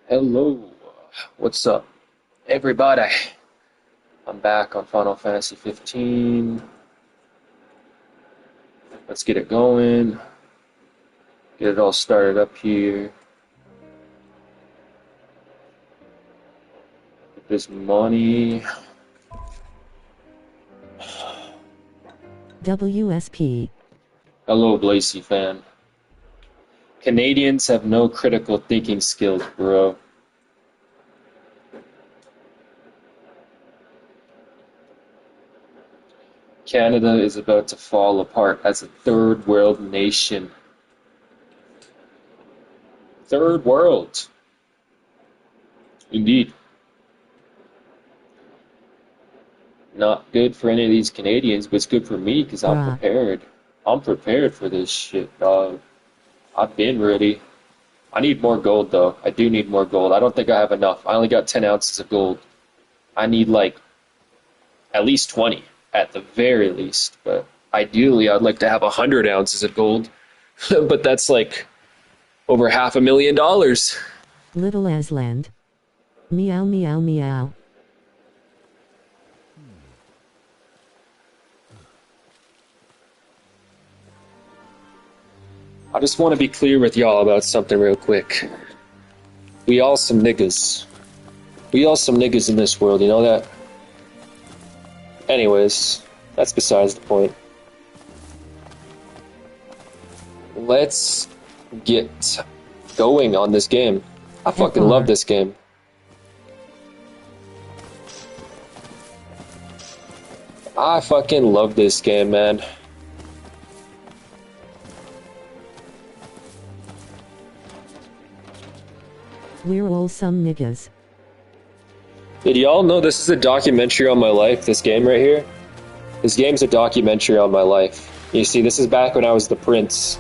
Hello, what's up, everybody? I'm back on Final Fantasy 15. Let's get it going. Get it all started up here. Get this money. WSP. Hello, Blazy fan. Canadians have no critical thinking skills, bro. Canada is about to fall apart as a third world nation. Third world. Indeed. Not good for any of these Canadians, but it's good for me because I'm prepared. I'm prepared for this shit, dog. I've been ready. I need more gold, though. I do need more gold. I don't think I have enough. I only got 10 ounces of gold. I need, like, at least 20, at the very least. But ideally, I'd like to have 100 ounces of gold. But that's, like, over $500,000. Little Asland. Meow meow meow. I just want to be clear with y'all about something real quick. We all some niggas. We all some niggas in this world, you know that? Anyways, that's besides the point. Let's get going on this game. I fucking love this game. I fucking love this game, man. We're all some niggas. Did y'all know this is a documentary on my life, this game right here? This game's a documentary on my life. You see, this is back when I was the prince.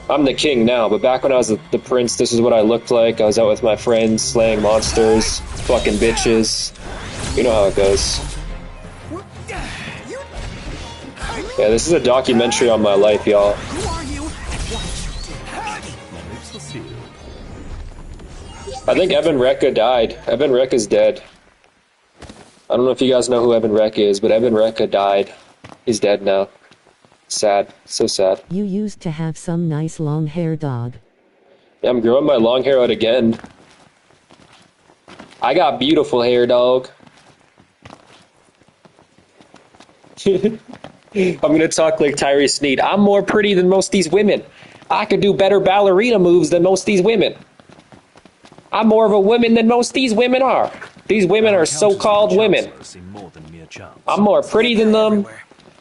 I'm the king now, but back when I was the prince, this is what I looked like. I was out with my friends, slaying monsters, fucking bitches. You know how it goes. Yeah, this is a documentary on my life, y'all. I think Evan Rekka died. Evan Rekka's dead. I don't know if you guys know who Evan Rekka is, but Evan Rekka died. He's dead now. Sad. So sad. You used to have some nice long hair, dog. Yeah, I'm growing my long hair out again. I got beautiful hair, dog. I'm gonna talk like Tyree Sneed. I'm more pretty than most of these women. I could do better ballerina moves than most of these women. I'm more of a woman than most of these women are. These women are so-called women. I'm more pretty than them.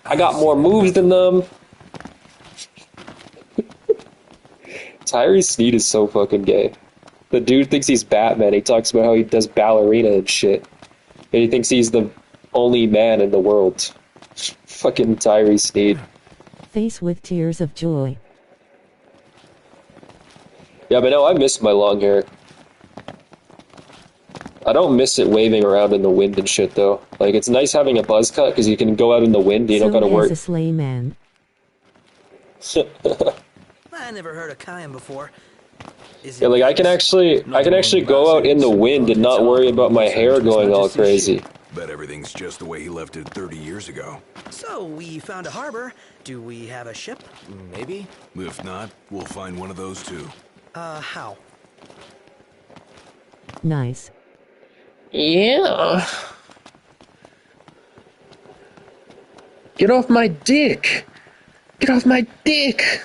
I got more moves than them. Tyree Sneed is so fucking gay. The dude thinks he's Batman. He talks about how he does ballerina and shit. And he thinks he's the only man in the world. Fucking Tyree Sneed. Face with tears of joy. Yeah, but no, I miss my long hair. I don't miss it waving around in the wind and shit, though. Like, it's nice having a buzz cut, because you can go out in the wind, you don't gotta worry. A sleigh man. I never heard of Kyan before. Yeah, like, I can actually go out in the wind and not worry about my hair going all crazy. Bet everything's just the way he left it 30 years ago. So, we found a harbor. Do we have a ship? Maybe? If not, we'll find one of those too. How? Nice. Yeah. Get off my dick. Get off my dick.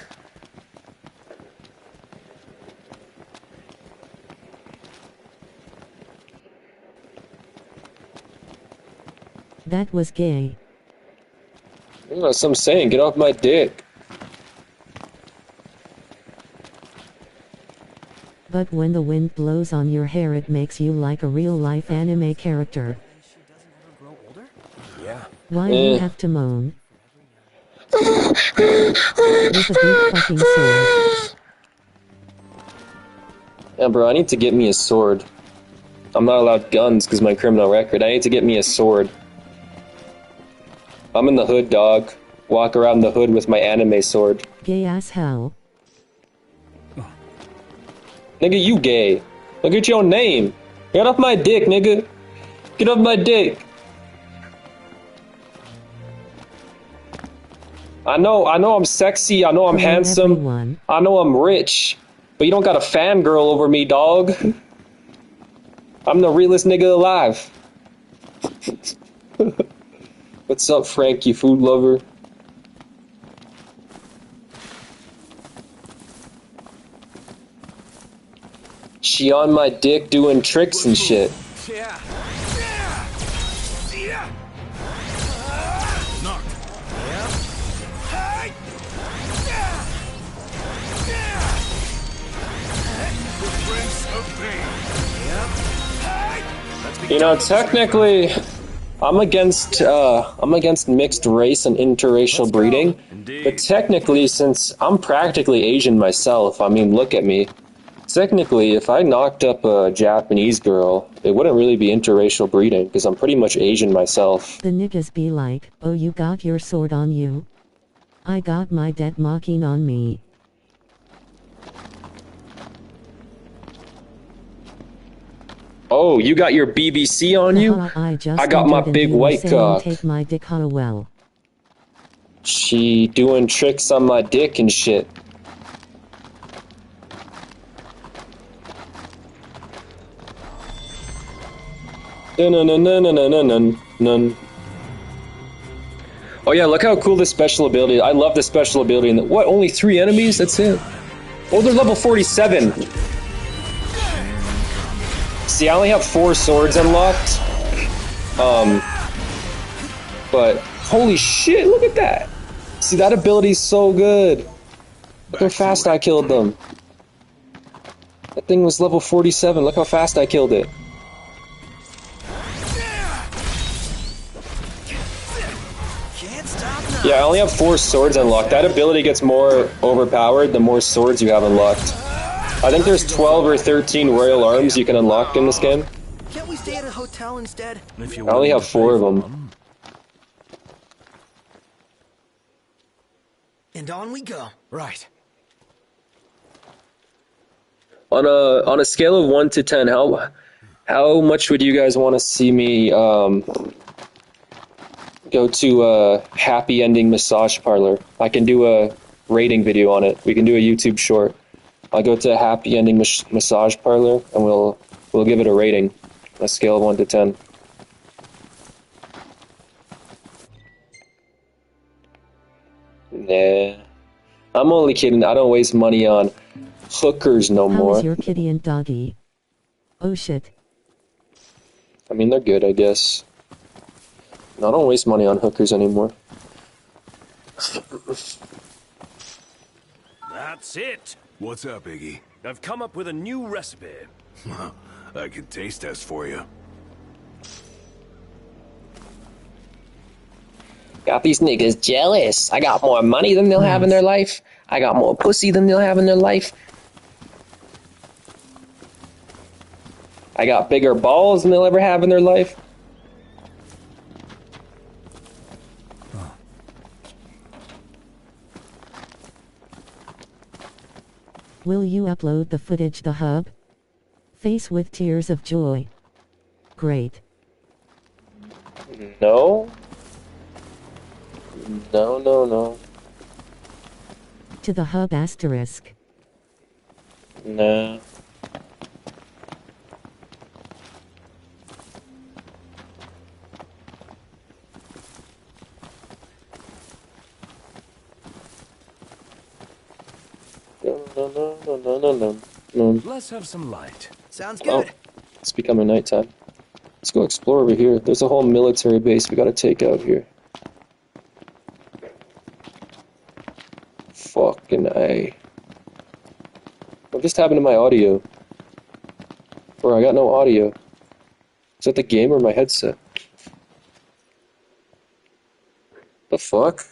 That was gay. That's what I'm saying. Get off my dick. But when the wind blows on your hair, it makes you like a real-life anime character. Yeah. Why do you have to moan? With a big fucking sword. Yeah, bro, I need to get me a sword. I'm not allowed guns because my criminal record. I need to get me a sword. I'm in the hood, dog. Walk around the hood with my anime sword. Gay as hell. Nigga, you gay. Look at your name. Get off my dick, nigga. Get off my dick. I know I'm sexy, I know I'm Hello, handsome, everyone. I know I'm rich, but you don't got a fangirl over me, dog. I'm the realest nigga alive. What's up, Frank, you food lover? She on my dick doing tricks and shit. Yeah. Yeah. Knocked. Yep. Hey. The Prince of Pain. You know, technically, I'm against mixed race and interracial breeding, but technically, since I'm practically Asian myself, I mean, look at me. Technically, if I knocked up a Japanese girl, it wouldn't really be interracial breeding, because I'm pretty much Asian myself. The niggas be like, oh, you got your sword on you? I got my dead mocking on me. Oh, you got your BBC on you? I got my big white cock. Take my dick well. She doing tricks on my dick and shit. Dun-dun-dun-dun-dun-dun-dun. Oh yeah, look how cool this special ability is. I love this special ability. What, only 3 enemies? That's it. Oh, they're level 47. See, I only have 4 swords unlocked. But holy shit, look at that. See, that ability's so good. Look how fast I killed them. That thing was level 47. Look how fast I killed it. Yeah, I only have 4 swords unlocked. That ability gets more overpowered the more swords you have unlocked. I think there's 12 or 13 royal arms you can unlock in this game. Can't we stay at a hotel instead? I only have 4 of them. And on we go. Right. On a scale of 1 to 10, how much would you guys want to see me go to a happy ending massage parlor? I can do a rating video on it. We can do a YouTube short. I'll go to a happy ending massage parlor and we'll give it a rating, a scale of 1 to 10. Nah, I'm only kidding. I don't waste money on hookers no more. How is your kitty and doggy? Oh shit. I mean, they're good, I guess. I don't waste money on hookers anymore. That's it. What's up, Iggy? I've come up with a new recipe. I can taste test for you. Got these niggas jealous. I got more money than they'll have in their life. I got more pussy than they'll have in their life. I got bigger balls than they'll ever have in their life. Will you upload the footage to Hub? Face with tears of joy. Great. No. No. To the Hub asterisk. No. No. Let's have some light. Sounds Oh, good. it's becoming nighttime. Let's go explore over here. There's a whole military base we gotta take out here. Fucking A. What just happened to my audio? Or I got no audio. Is that the game or my headset? The fuck?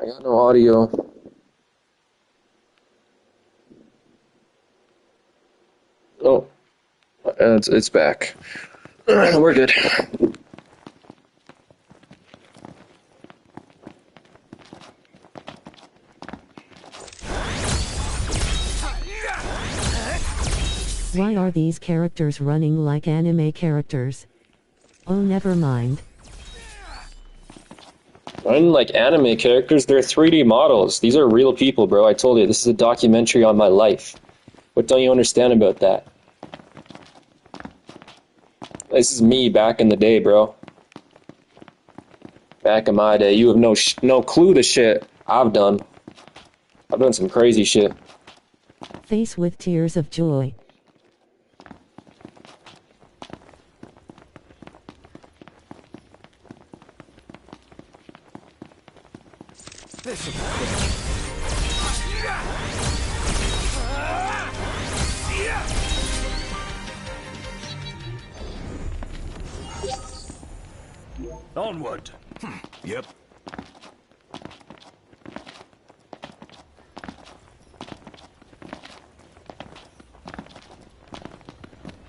I got no audio. Oh, it's back. We're good. Why are these characters running like anime characters? Oh, never mind. Unlike anime characters, they're 3D models. These are real people, bro. I told you, this is a documentary on my life. What don't you understand about that? This is me back in the day, bro. Back in my day. You have no clue the shit I've done. I've done some crazy shit. Face with tears of joy. Onward. Yep.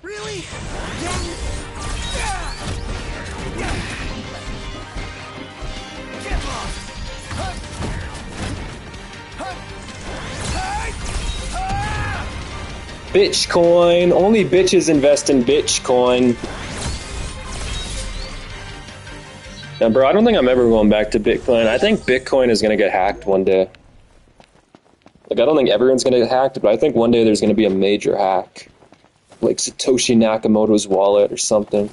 Really? Again? Get lost! Bitcoin. Only bitches invest in Bitcoin. Now, bro, I don't think I'm ever going back to Bitcoin. I think Bitcoin is going to get hacked one day. Like, I don't think everyone's going to get hacked, but I think one day there's going to be a major hack. Like Satoshi Nakamoto's wallet or something.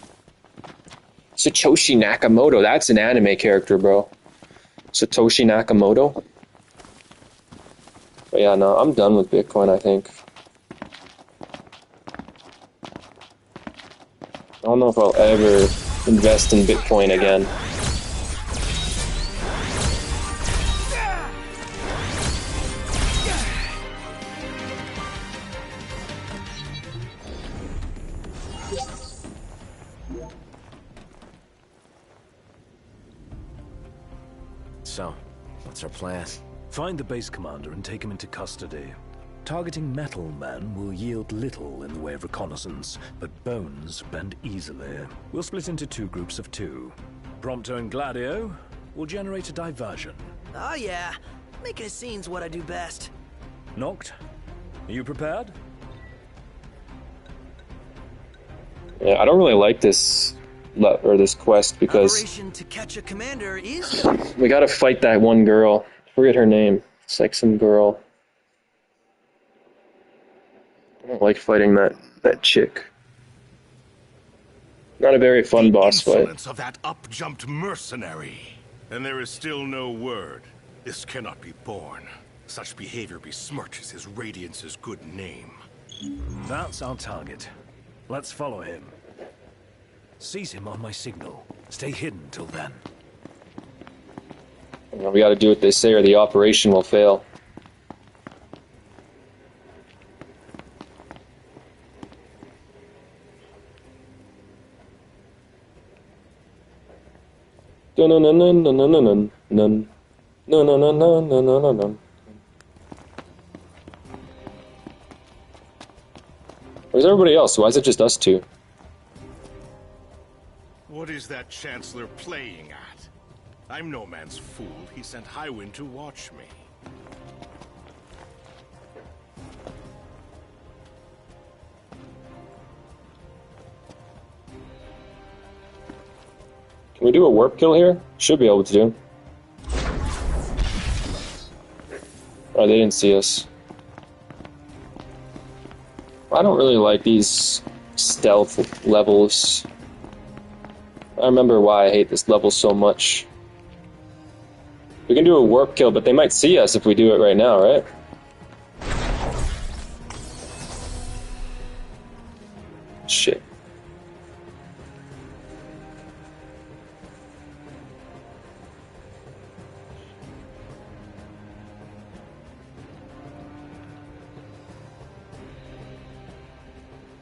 Satoshi Nakamoto, that's an anime character, bro. Satoshi Nakamoto. But yeah, no, I'm done with Bitcoin, I think. I don't know if I'll ever invest in Bitcoin again. So, what's our plan? Find the base commander and take him into custody. Targeting Metal Man will yield little in the way of reconnaissance, but Bones bend easily. We'll split into 2 groups of 2. Prompto and Gladio will generate a diversion. Oh yeah, making a scene's what I do best. Noct, are you prepared? Yeah, I don't really like this quest because Operation to catch a commander is good. we gotta fight that one girl. I forget her name. It's like some girl. I don't like fighting that chick. Not a very fun boss fight. Insolence of that up-jumped mercenary. And there is still no word. This cannot be borne. Such behavior besmirches his Radiance's good name. That's our target. Let's follow him. Seize him on my signal. Stay hidden till then. We gotta do what they say or the operation will fail. Where's everybody else? Why is it just us two? What is that Chancellor playing at? I'm no man's fool. He sent Highwind to watch me. Can we do a warp kill here? Should be able to do. Oh, they didn't see us. I don't really like these stealth levels. I remember why I hate this level so much. We can do a warp kill, but they might see us if we do it right now, right? Shit.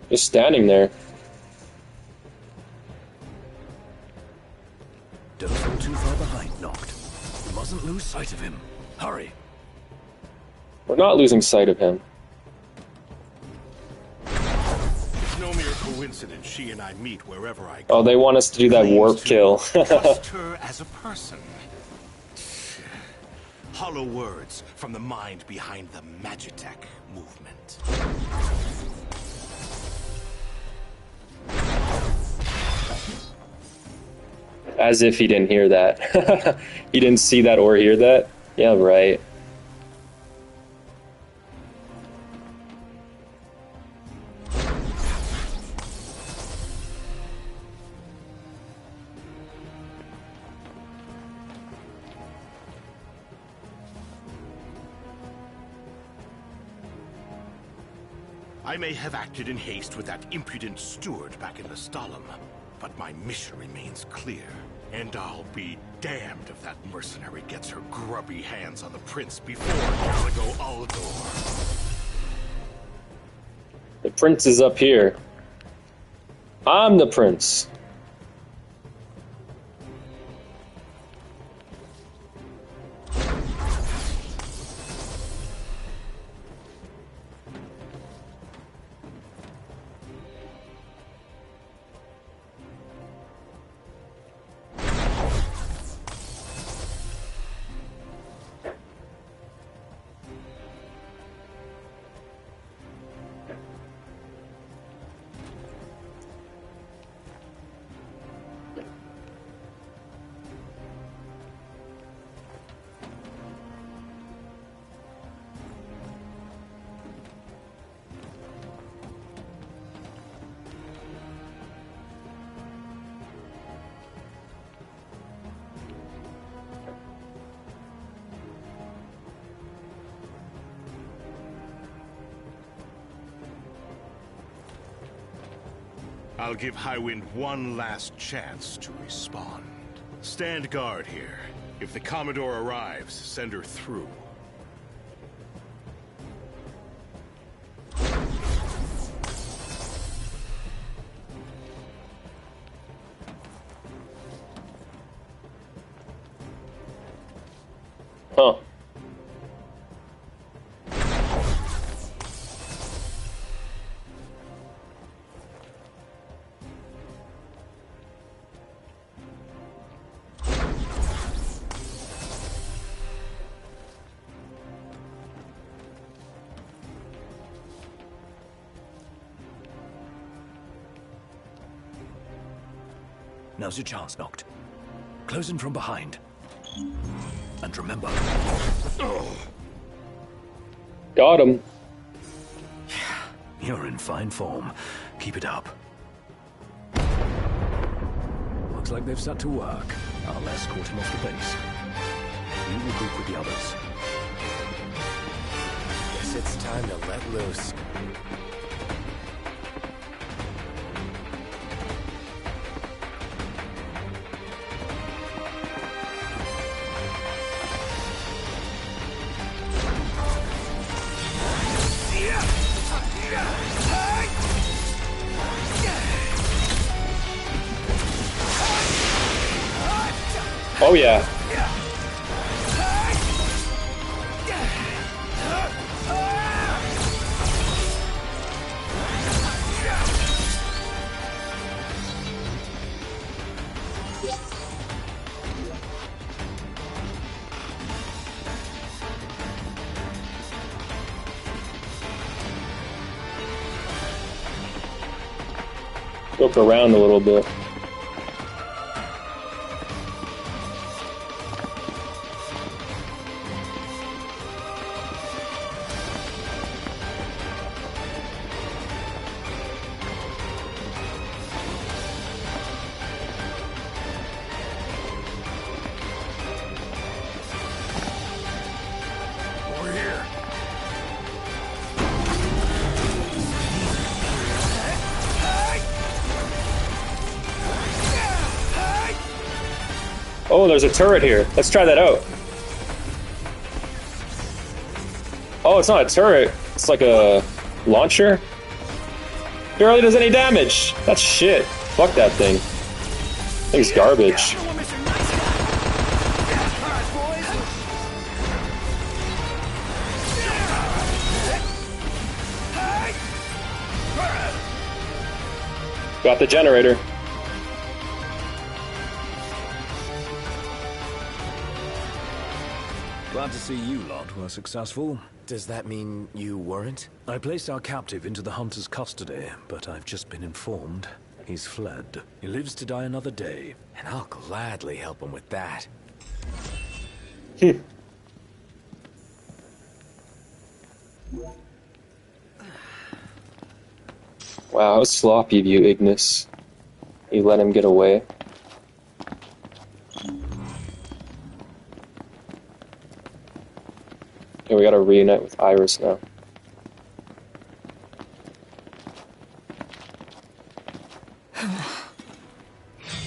Just standing there. Don't fall too far behind, Noct. You mustn't lose sight of him. Hurry. We're not losing sight of him. coincidence she and I meet wherever I go. Oh, they want us to do that warp kill. Trust her as a person. Hollow words from the mind behind the Magitech movement. As if he didn't hear that. He didn't see that or hear that? Yeah, right. I may have acted in haste with that impudent steward back in the Stalin, but my mission remains clear. And I'll be damned if that mercenary gets her grubby hands on the prince before Galago Aldor. The prince is up here. I'm the prince. I'll give Highwind one last chance to respond. Stand guard here. If the Commodore arrives, send her through. Huh. Now's your chance, Noct. Close in from behind. And remember... Got him. You're in fine form. Keep it up. Looks like they've set to work. I'll escort him off the base. You regroup with the others. Guess it's time to let loose. Oh yeah. Look around a little bit. Oh, there's a turret here. Let's try that out. Oh, it's not a turret. It's like a launcher. Barely does any damage. That's shit. Fuck that thing. Thing's garbage. Got the generator. Glad to see you lot were successful. Does that mean you weren't? I placed our captive into the hunter's custody, but I've just been informed he's fled. He lives to die another day. And I'll gladly help him with that. Wow, how sloppy of you, Ignis. You let him get away. Okay, we gotta reunite with Iris now.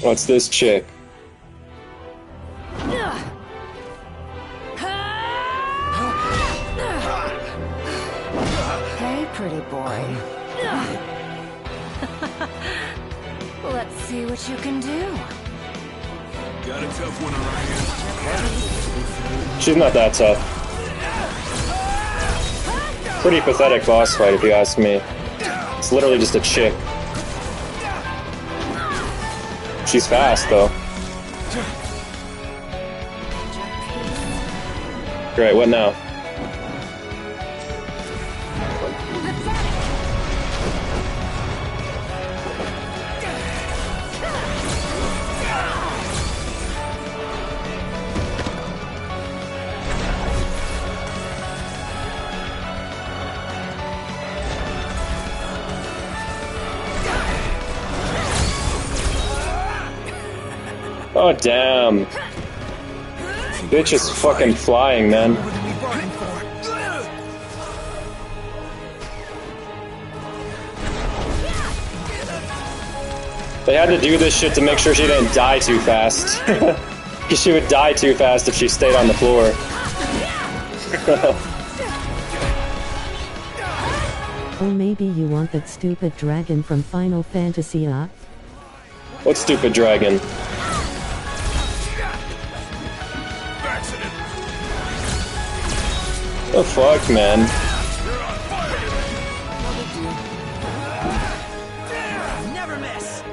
What's this chick? Hey, pretty boy. Let's see what you can do. Got a tough one on our hands. She's not that tough. Pretty pathetic boss fight, if you ask me. It's literally just a chick. She's fast, though. Great, what now? Oh, damn. Bitch is fucking flying, man. They had to do this shit to make sure she didn't die too fast. Because she would die too fast if she stayed on the floor. Oh, maybe you want that stupid dragon from Final Fantasy, huh? What stupid dragon? The fuck, man? Never miss.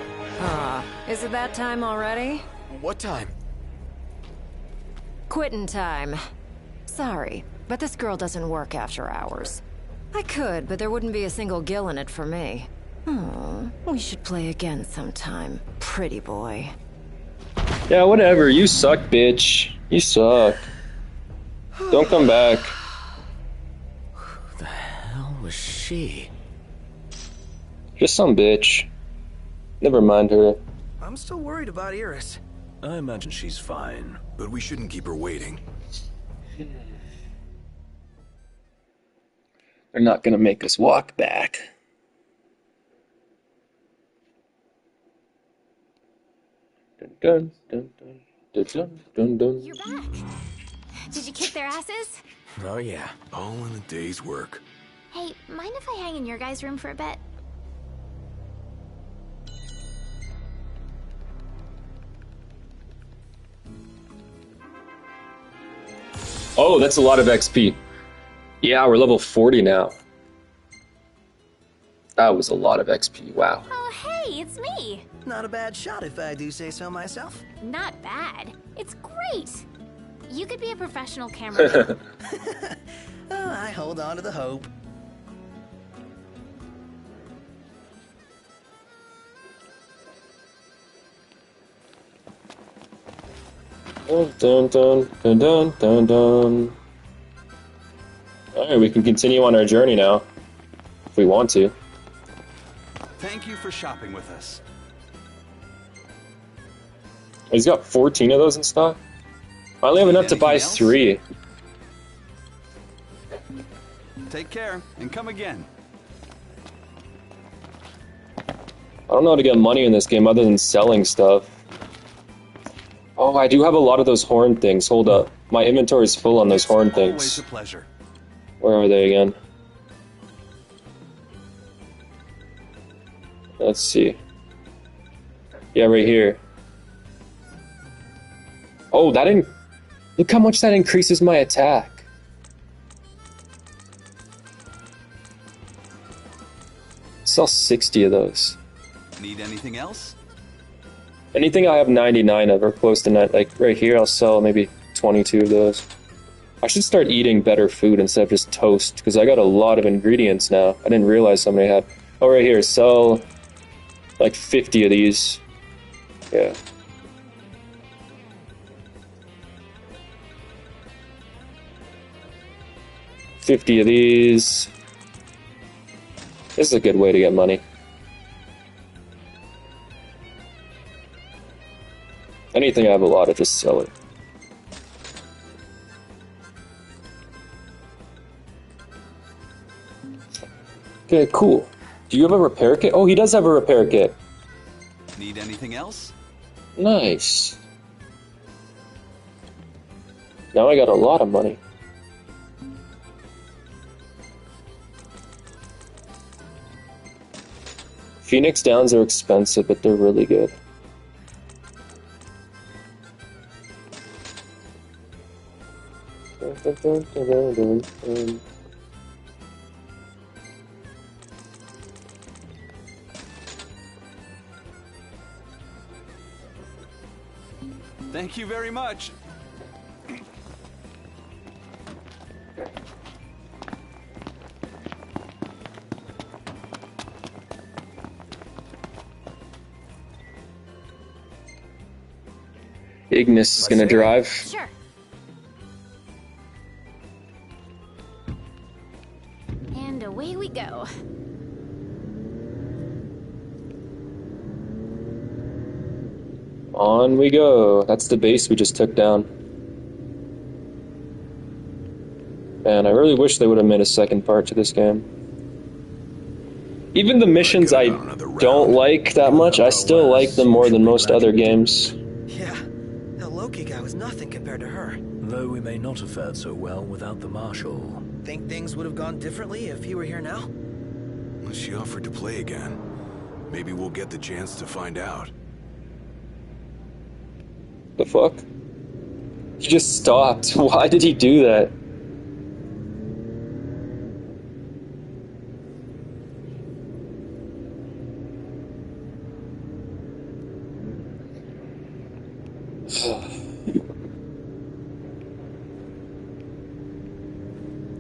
Is it that time already? What time? Quitting time. Sorry, but this girl doesn't work after hours. I could, but there wouldn't be a single gill in it for me. Oh, we should play again sometime, pretty boy. Yeah, whatever. You suck, bitch. You suck. Don't come back. Who the hell was she? Just some bitch. Never mind her. I'm still worried about Iris. I imagine she's fine. But we shouldn't keep her waiting. They're not gonna make us walk back. Dun, dun, dun, dun, dun, dun, dun. You're back. Did you kick their asses? Oh yeah. All in a day's work. Hey, mind if I hang in your guys' room for a bit? Oh, that's a lot of XP. Yeah, we're level 40 now. That was a lot of XP, wow. Oh, hey, it's me. Not a bad shot if I do say so myself. Not bad. It's great. You could be a professional cameraman. Oh, I hold on to the hope. Dun, dun, dun, dun, dun, dun. Alright, we can continue on our journey now. If we want to. Thank you for shopping with us. He's got 14 of those in stock? I only have enough to buy 3. Take care and come again. I don't know how to get money in this game other than selling stuff. Oh, I do have a lot of those horn things. Hold up. My inventory is full on those horn Always things. a pleasure. Where are they again? Let's see. Yeah, right here. Oh, that didn't... Look how much that increases my attack. Sell 60 of those. Need anything else? Anything I have 99 of or close to that, like right here, I'll sell maybe 22 of those. I should start eating better food instead of just toast, because I got a lot of ingredients now. I didn't realize somebody had. Oh, right here, sell like 50 of these. Yeah. $50 of these. This is a good way to get money. Anything I have a lot of, just sell it. Okay, cool. Do you have a repair kit? Oh, he does have a repair kit. Need anything else? Nice. Now I got a lot of money. Phoenix Downs are expensive, but they're really good. Thank you very much. Ignis is gonna drive. Sure. And away we go. On we go. That's the base we just took down. Man, I really wish they would have made a second part to this game. Even the missions I don't like that much, I still like them more than most other games. Yeah, that Loki guy was nothing compared to her. Though we may not have fared so well without the Marshal. Think things would have gone differently if he were here now? She offered to play again. Maybe we'll get the chance to find out. The fuck? He just stopped. Why did he do that?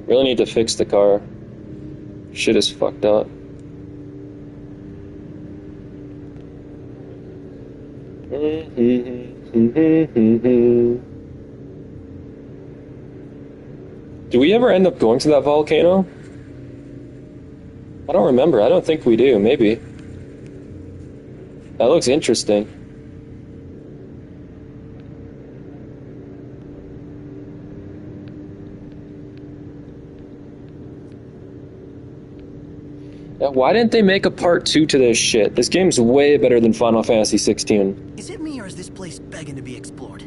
Really need to fix the car. Shit is fucked up. Do we ever end up going to that volcano? I don't remember. I don't think we do. Maybe. That looks interesting. Yeah, why didn't they make a part 2 to this shit? This game's way better than Final Fantasy 16. Is it me or is this place begging to be explored?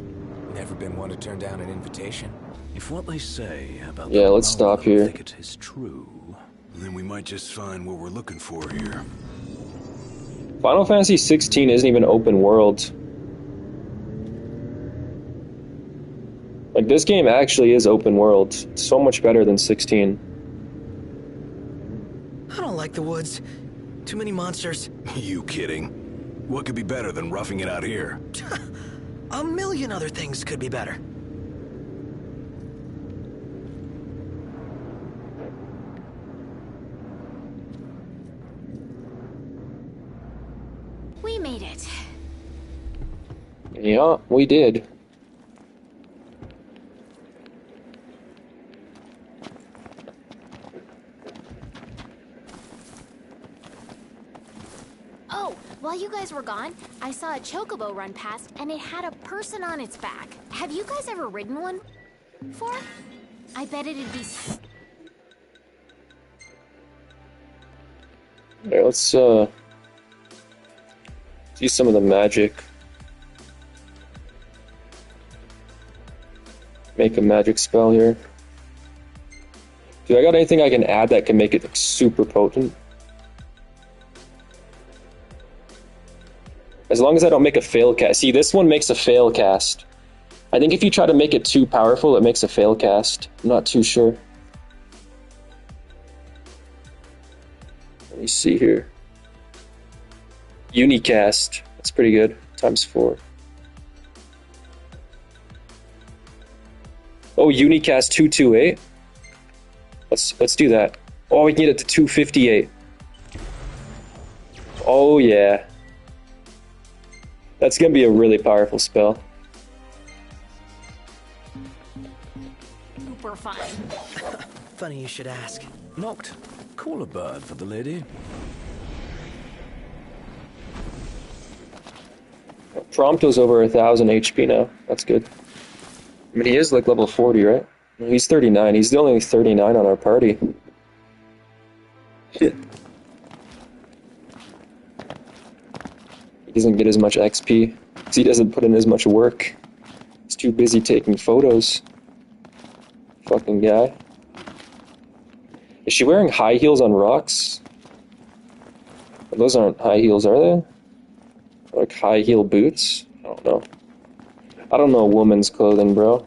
Never been one to turn down an invitation? If what they say about Yeah, let's stop here. thicket is true, Then we might just find what we're looking for here. Final Fantasy 16 isn't even open world. Like, this game actually is open world. It's so much better than 16. I don't like the woods. Too many monsters. You kidding? What could be better than roughing it out here? A million other things could be better. We made it. Yeah, we did. Oh, while you guys were gone, I saw a chocobo run past and it had a person on its back. Have you guys ever ridden one before? I bet it'd be... Alright, let's see some of the magic. Make a magic spell here. Do I got anything I can add that can make it like, super potent? As long as I don't make a fail cast. See, this one makes a fail cast. I think if you try to make it too powerful, it makes a fail cast. I'm not too sure. Let me see here. Unicast. That's pretty good. ×4. Oh, Unicast 228. Let's do that. Oh, we can get it to 258. Oh yeah. That's gonna be a really powerful spell. Super fun. Funny you should ask. Knocked. Call a bird for the lady. Prompto's over 1,000 HP now. That's good. I mean, he is like level 40, right? He's 39. He's the only 39 on our party. He doesn't get as much XP because he doesn't put in as much work. He's too busy taking photos. Fucking guy. Is she wearing high heels on rocks? Those aren't high heels, are they? Like high heel boots? I don't know. I don't know woman's clothing, bro.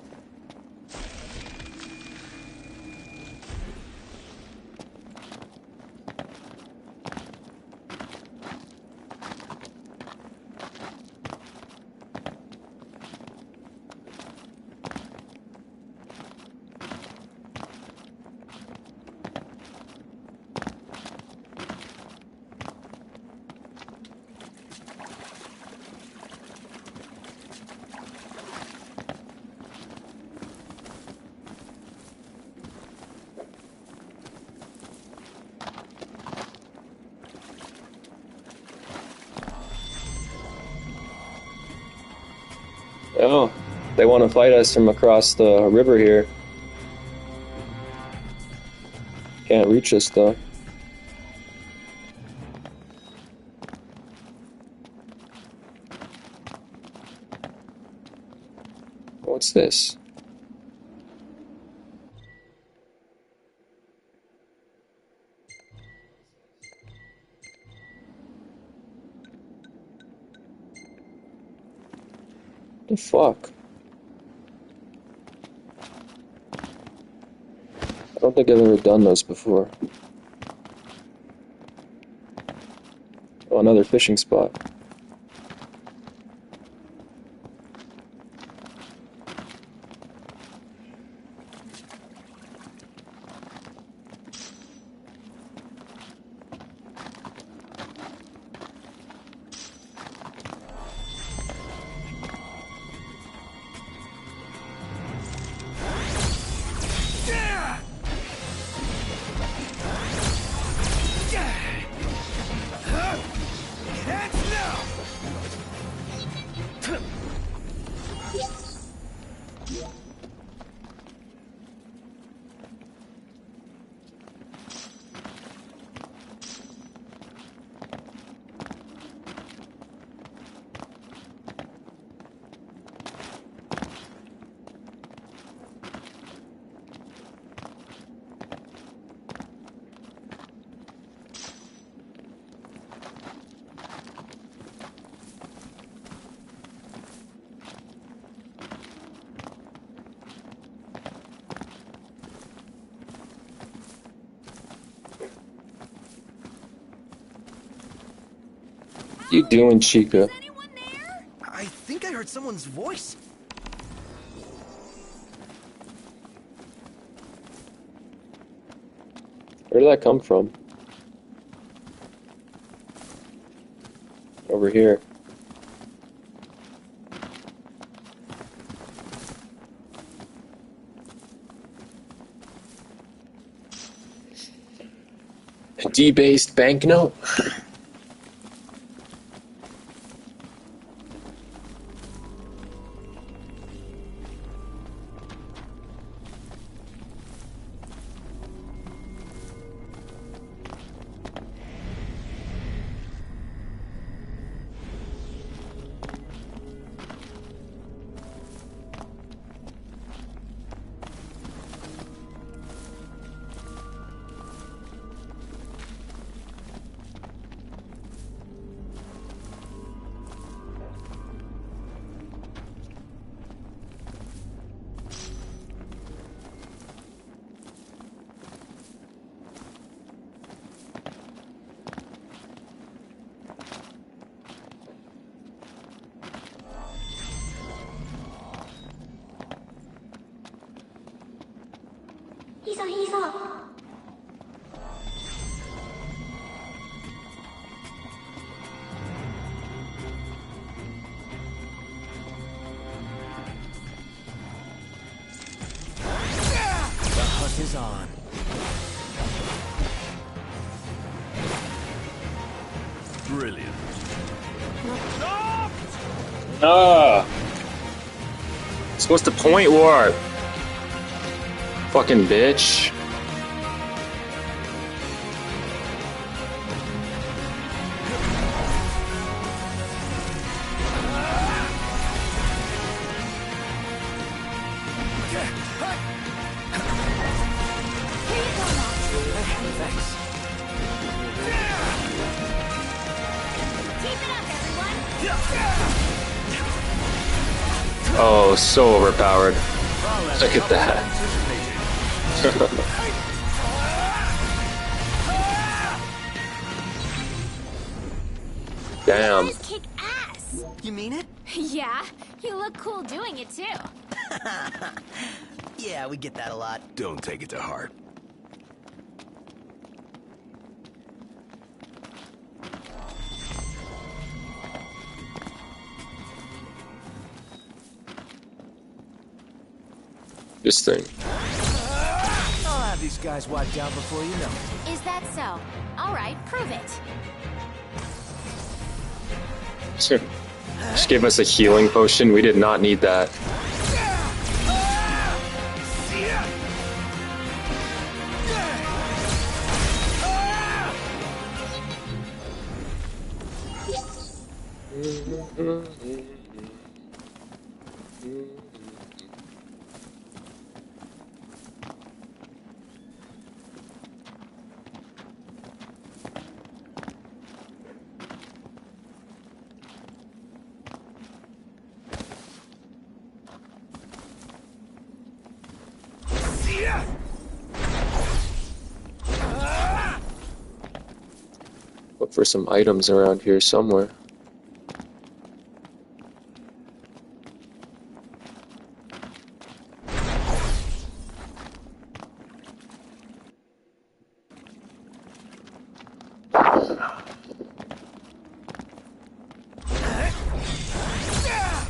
Oh, they want to fight us from across the river here. Can't reach us though. What's this? The fuck? I don't think I've ever done those before. Oh, another fishing spot. What you doing, Chica? I think I heard someone's voice. Where did that come from? Over here. A debased banknote. Brilliant. Ah! Supposed to point warp. Fucking bitch. Oh, so overpowered. Look at that. Damn. You guys kick ass. You mean it? Yeah, you look cool doing it too. Yeah, we get that a lot. Don't take it to heart. This thing. I'll have these guys wiped out before you know it. Is that so? All right, prove it. Just gave us a healing potion. We did not need that. Look for some items around here somewhere.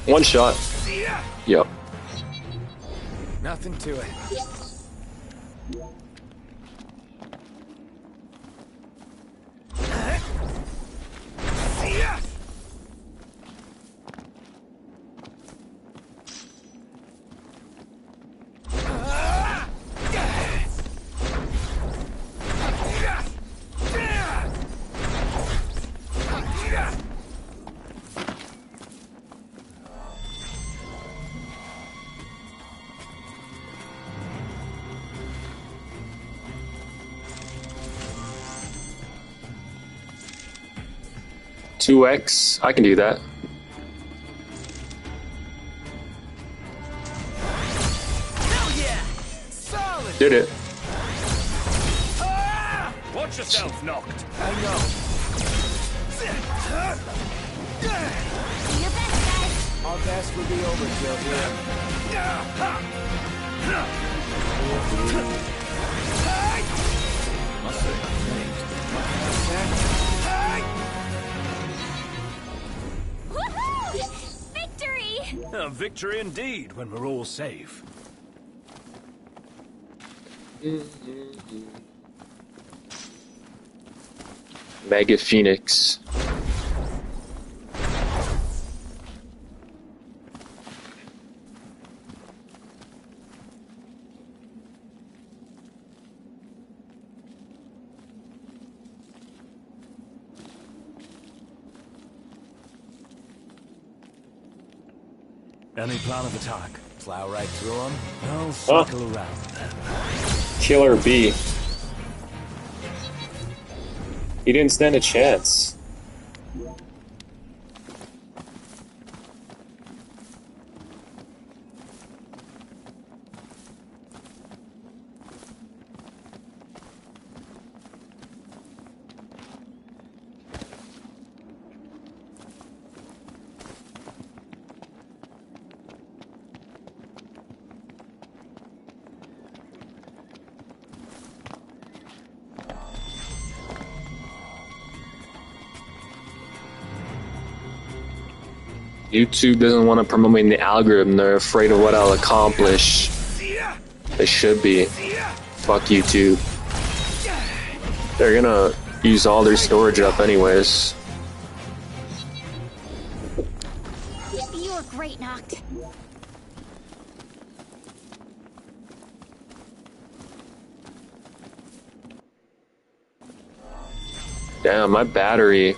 One shot. Yep. Nothing to it. $2X, I can do that. Hell yeah! Solid! Did it. Watch yourself, knocked. I know. Do your best, guys. Our best would be overkill here. Must say, Woohoo! Victory! a victory indeed when we're all safe. Mega Phoenix. Any plan of attack? Plow right through them. I'll circle around then. Killer B. He didn't stand a chance. YouTube doesn't want to promote me in the algorithm. They're afraid of what I'll accomplish. They should be. Fuck YouTube. They're gonna use all their storage up anyways. great, Noct. Damn, my battery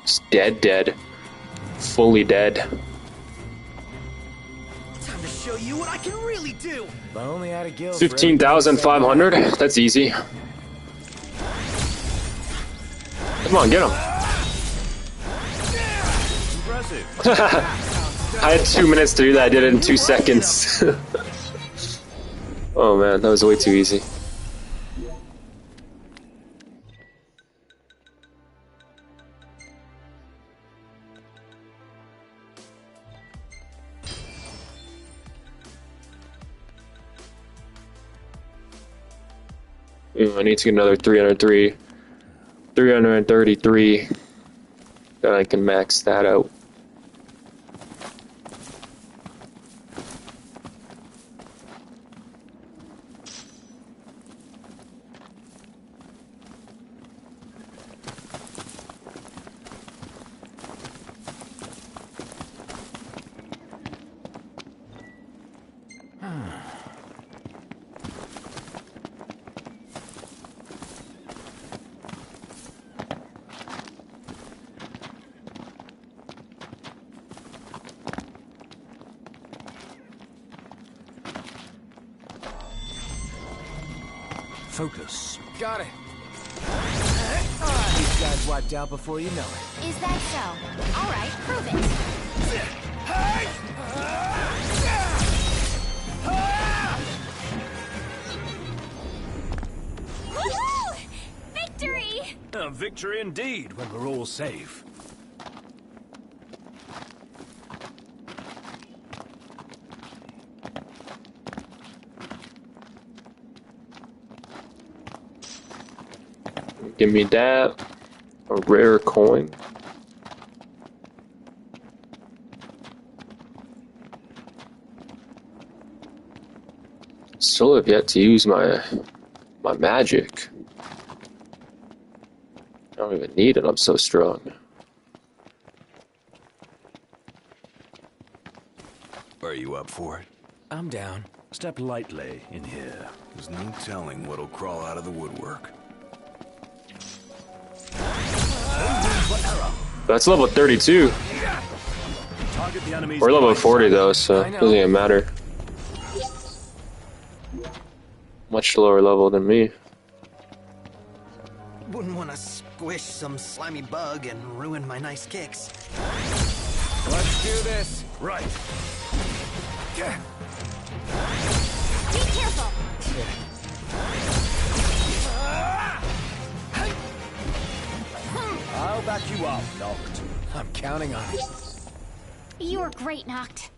is dead. Fully dead. Time to show you what I can really do. If I only had a guild for 15,500? That's easy. Come on, get him. I had 2 minutes to do that. I did it in 2 seconds. Oh man, that was way too easy. Ooh, I need to get another 333. Then I can max that out. Focus. Got it. These guys wiped out before you know it. Is that so? All right, prove it. Woohoo! Victory! A victory indeed when we're all safe. Give me that. A rare coin. Still have yet to use my magic. I don't even need it, I'm so strong. Are you up for it? I'm down. Step lightly in here. There's no telling what'll crawl out of the woodwork. That's level 32. Target the enemy's We're level 40 though, so it doesn't even matter. Much lower level than me. Wouldn't want to squish some slimy bug and ruin my nice kicks. Let's do this. Right. Be careful! I'll back you up, Noct. I'm counting on it. You were great, Noct.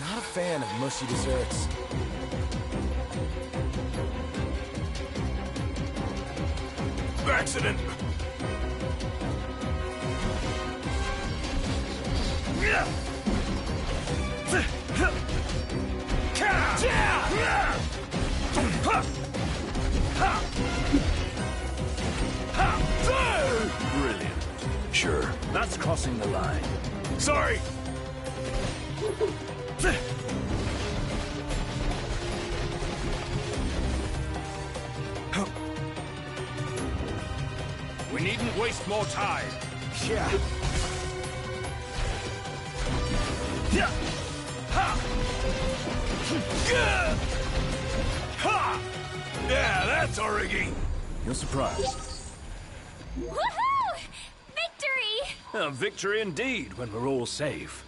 Not a fan of mushy desserts. Accident! Brilliant. Sure. That's crossing the line. Sorry! We needn't waste more time. Yeah. Yeah, that's our rigging. You're surprised. Woohoo! Victory! A victory indeed when we're all safe.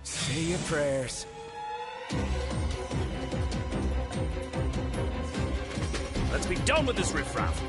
Say your prayers. Let's be done with this riffraff.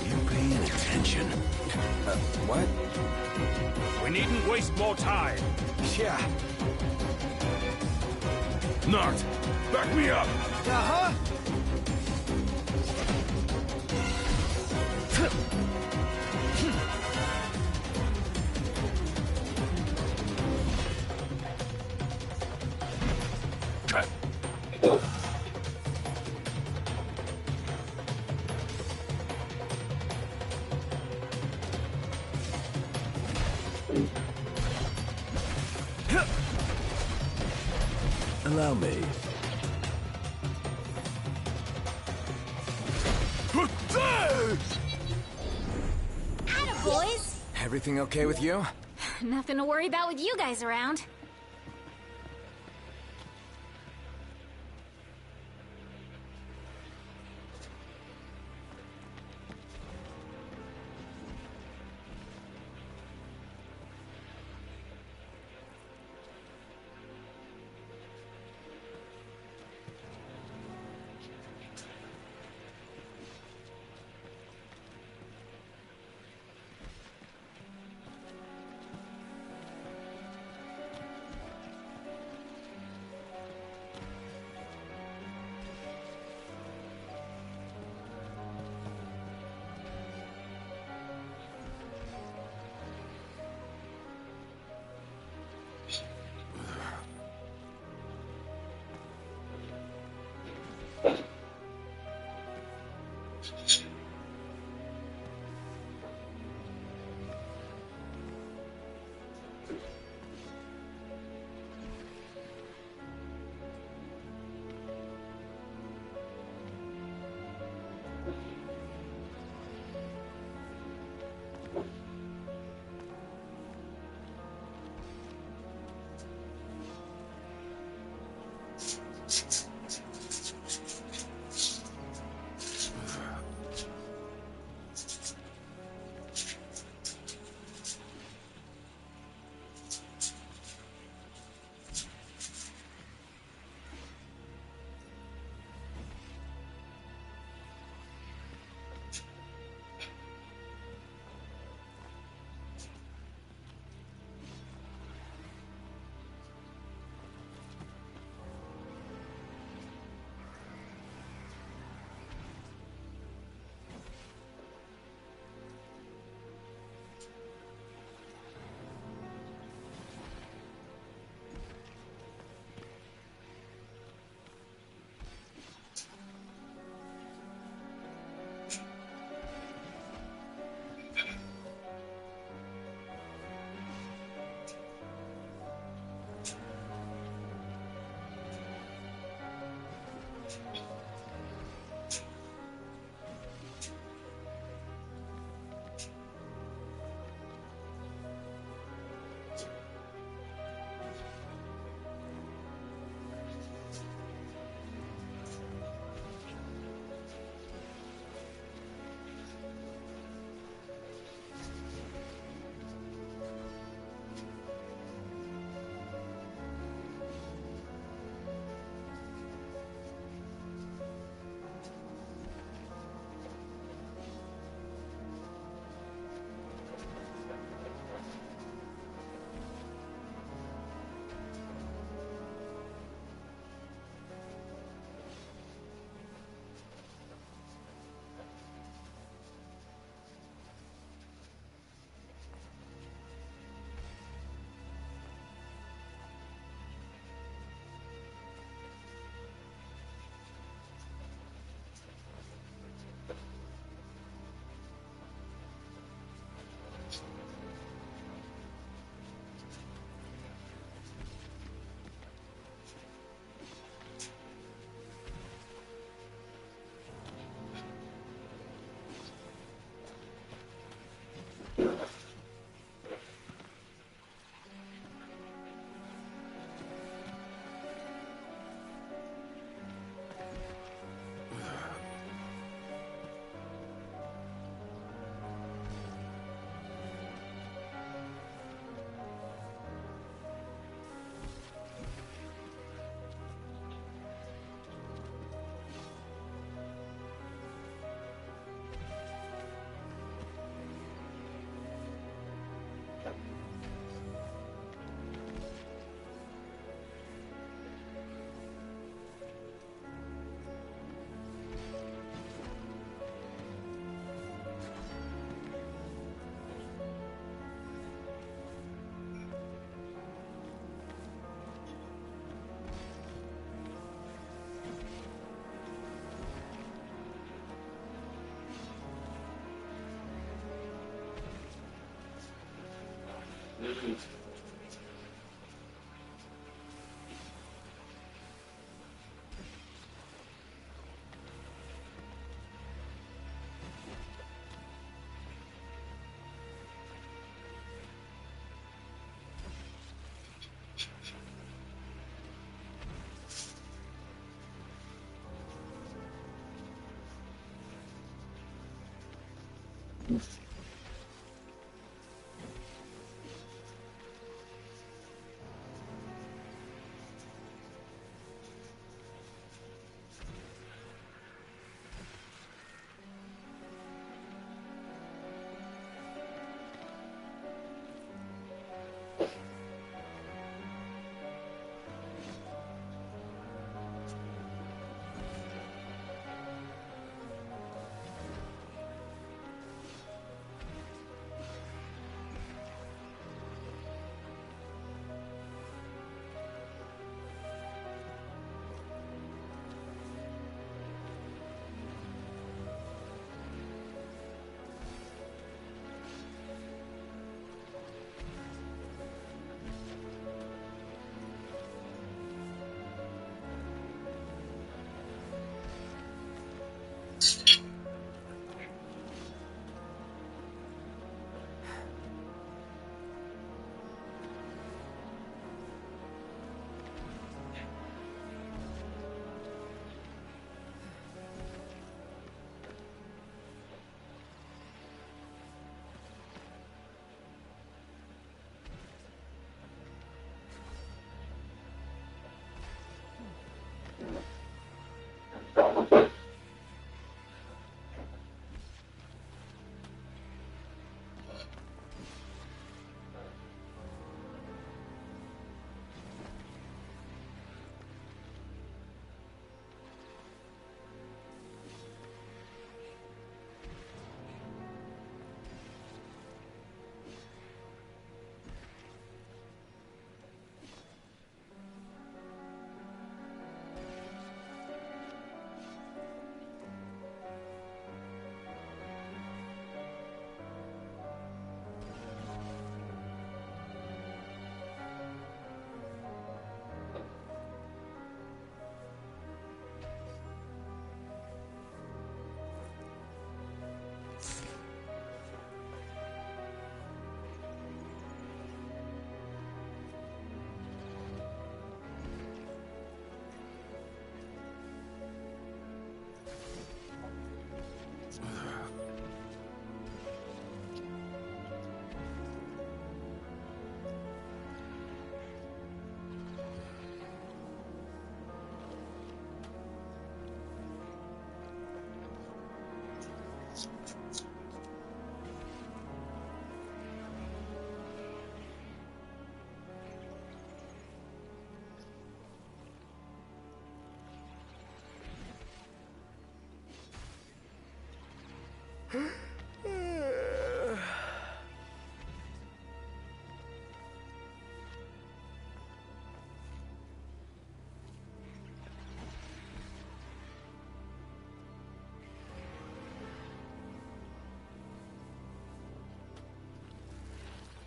You paying attention? What? We needn't waste more time. Yeah. Nart, back me up! Uh-huh. Allow me. Atta boys! Everything okay with you? Nothing to worry about with you guys around.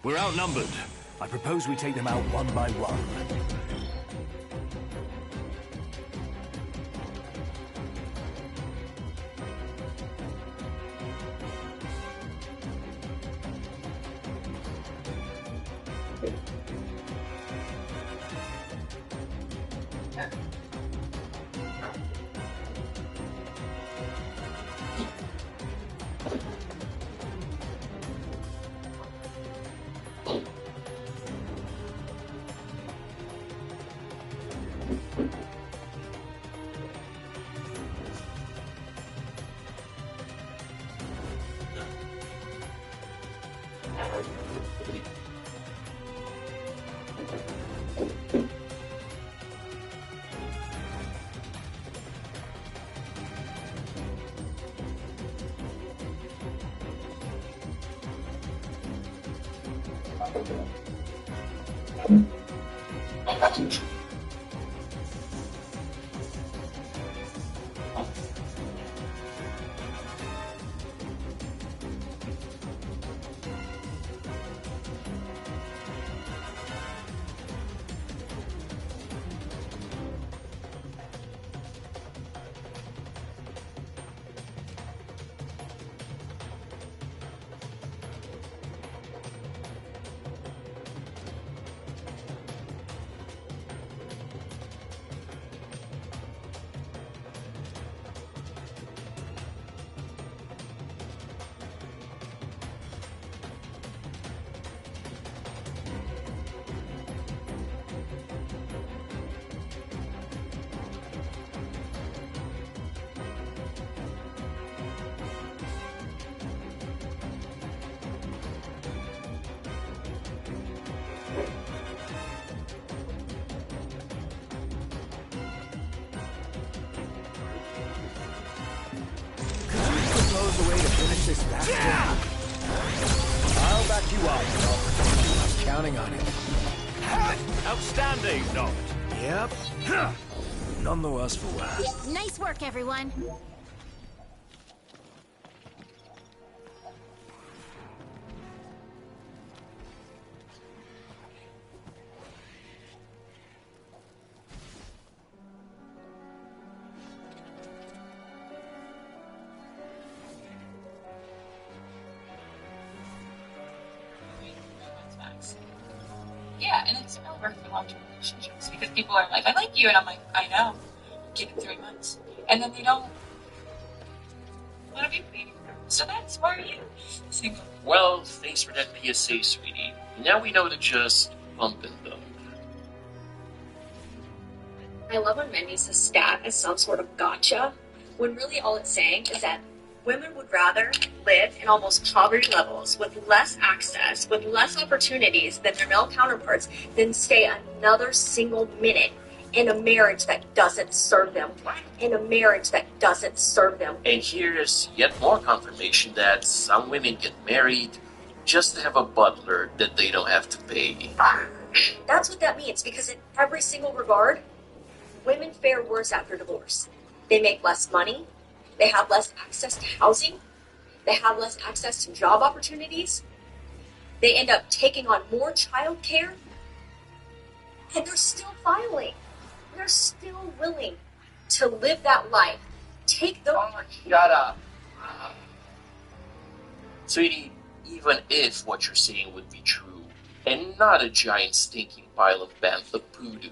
We're outnumbered. I propose we take them out one by one. this back. I'll back you up, I'm counting on it. Outstanding, Noct. Yep. None the worse for wear. Nice work, everyone. Yeah, and it's real work for long-term relationships because people are like, I like you, and I'm like, I know. Give it 3 months. And then they don't want to be with me. So that's why are you single? Well, thanks for that PSA, sweetie. Now we know to just bump and dump. I love when men use this stat as some sort of gotcha, when really all it's saying is that women would rather live in almost poverty levels with less access, with less opportunities than their male counterparts, than stay another single minute in a marriage that doesn't serve them. In a marriage that doesn't serve them. And here's yet more confirmation that some women get married just to have a butler that they don't have to pay. That's what that means, because in every single regard, women fare worse after divorce. They make less money, they have less access to housing, they have less access to job opportunities, they end up taking on more child care, and they're still filing. They're still willing to live that life. Take the... Oh, shut up. Sweetie, even if what you're saying would be true, and not a giant stinking pile of bantha poodoo,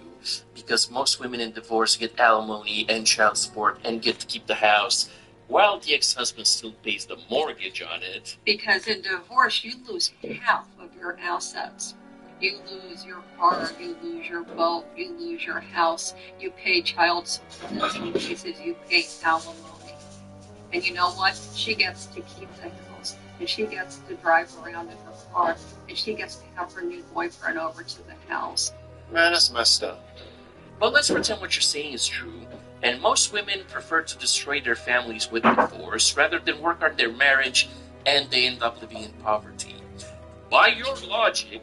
because most women in divorce get alimony and child support and get to keep the house, while the ex-husband still pays the mortgage on it. Because in divorce, you lose half of your assets. You lose your car, you lose your boat, you lose your house, you pay child support, in some cases you pay alimony. And you know what? She gets to keep the house, and she gets to drive around in her car, and she gets to have her new boyfriend over to the house. Man, that's messed up. But let's pretend what you're saying is true, and most women prefer to destroy their families with divorce rather than work on their marriage, and they end up living in poverty. By your logic,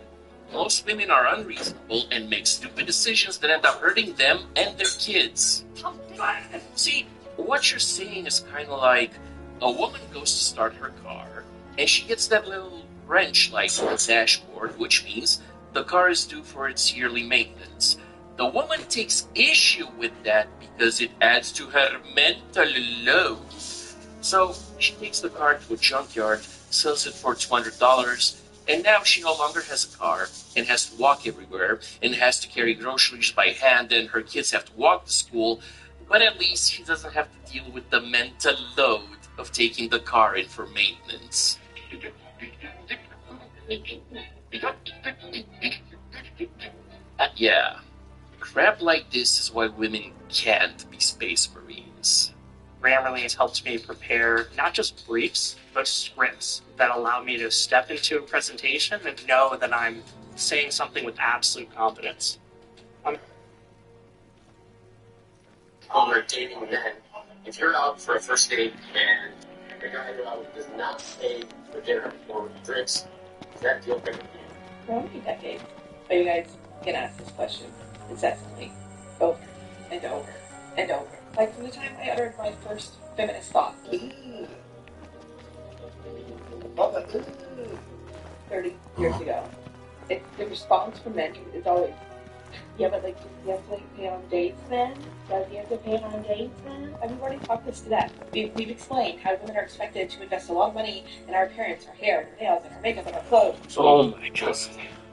most women are unreasonable and make stupid decisions that end up hurting them and their kids. See, what you're saying is kind of like a woman goes to start her car, and she gets that little wrench like on the dashboard, which means the car is due for its yearly maintenance. The woman takes issue with that because it adds to her mental load. So she takes the car to a junkyard, sells it for $200, and now she no longer has a car and has to walk everywhere and has to carry groceries by hand, and her kids have to walk to school, but at least she doesn't have to deal with the mental load of taking the car in for maintenance. Yeah. Crap like this is why women can't be space marines. Grammarly has helped me prepare not just briefs, but scripts that allow me to step into a presentation and know that I'm saying something with absolute confidence. We're dating men. If you're out for a first date and the guy you're out with does not pay for dinner or drinks, is that deal breaker? For how many decades are you guys gonna ask this question incessantly, over and over and over? Like from the time I uttered my first feminist thought. 30 years ago. The response from men is always, yeah, but like, do you have to like pay on dates then? Do you have to pay on dates then? I mean, we've already talked this to that. We've explained how women are expected to invest a lot of money in our appearance, our hair, our nails, and our makeup, and our clothes. Oh my god.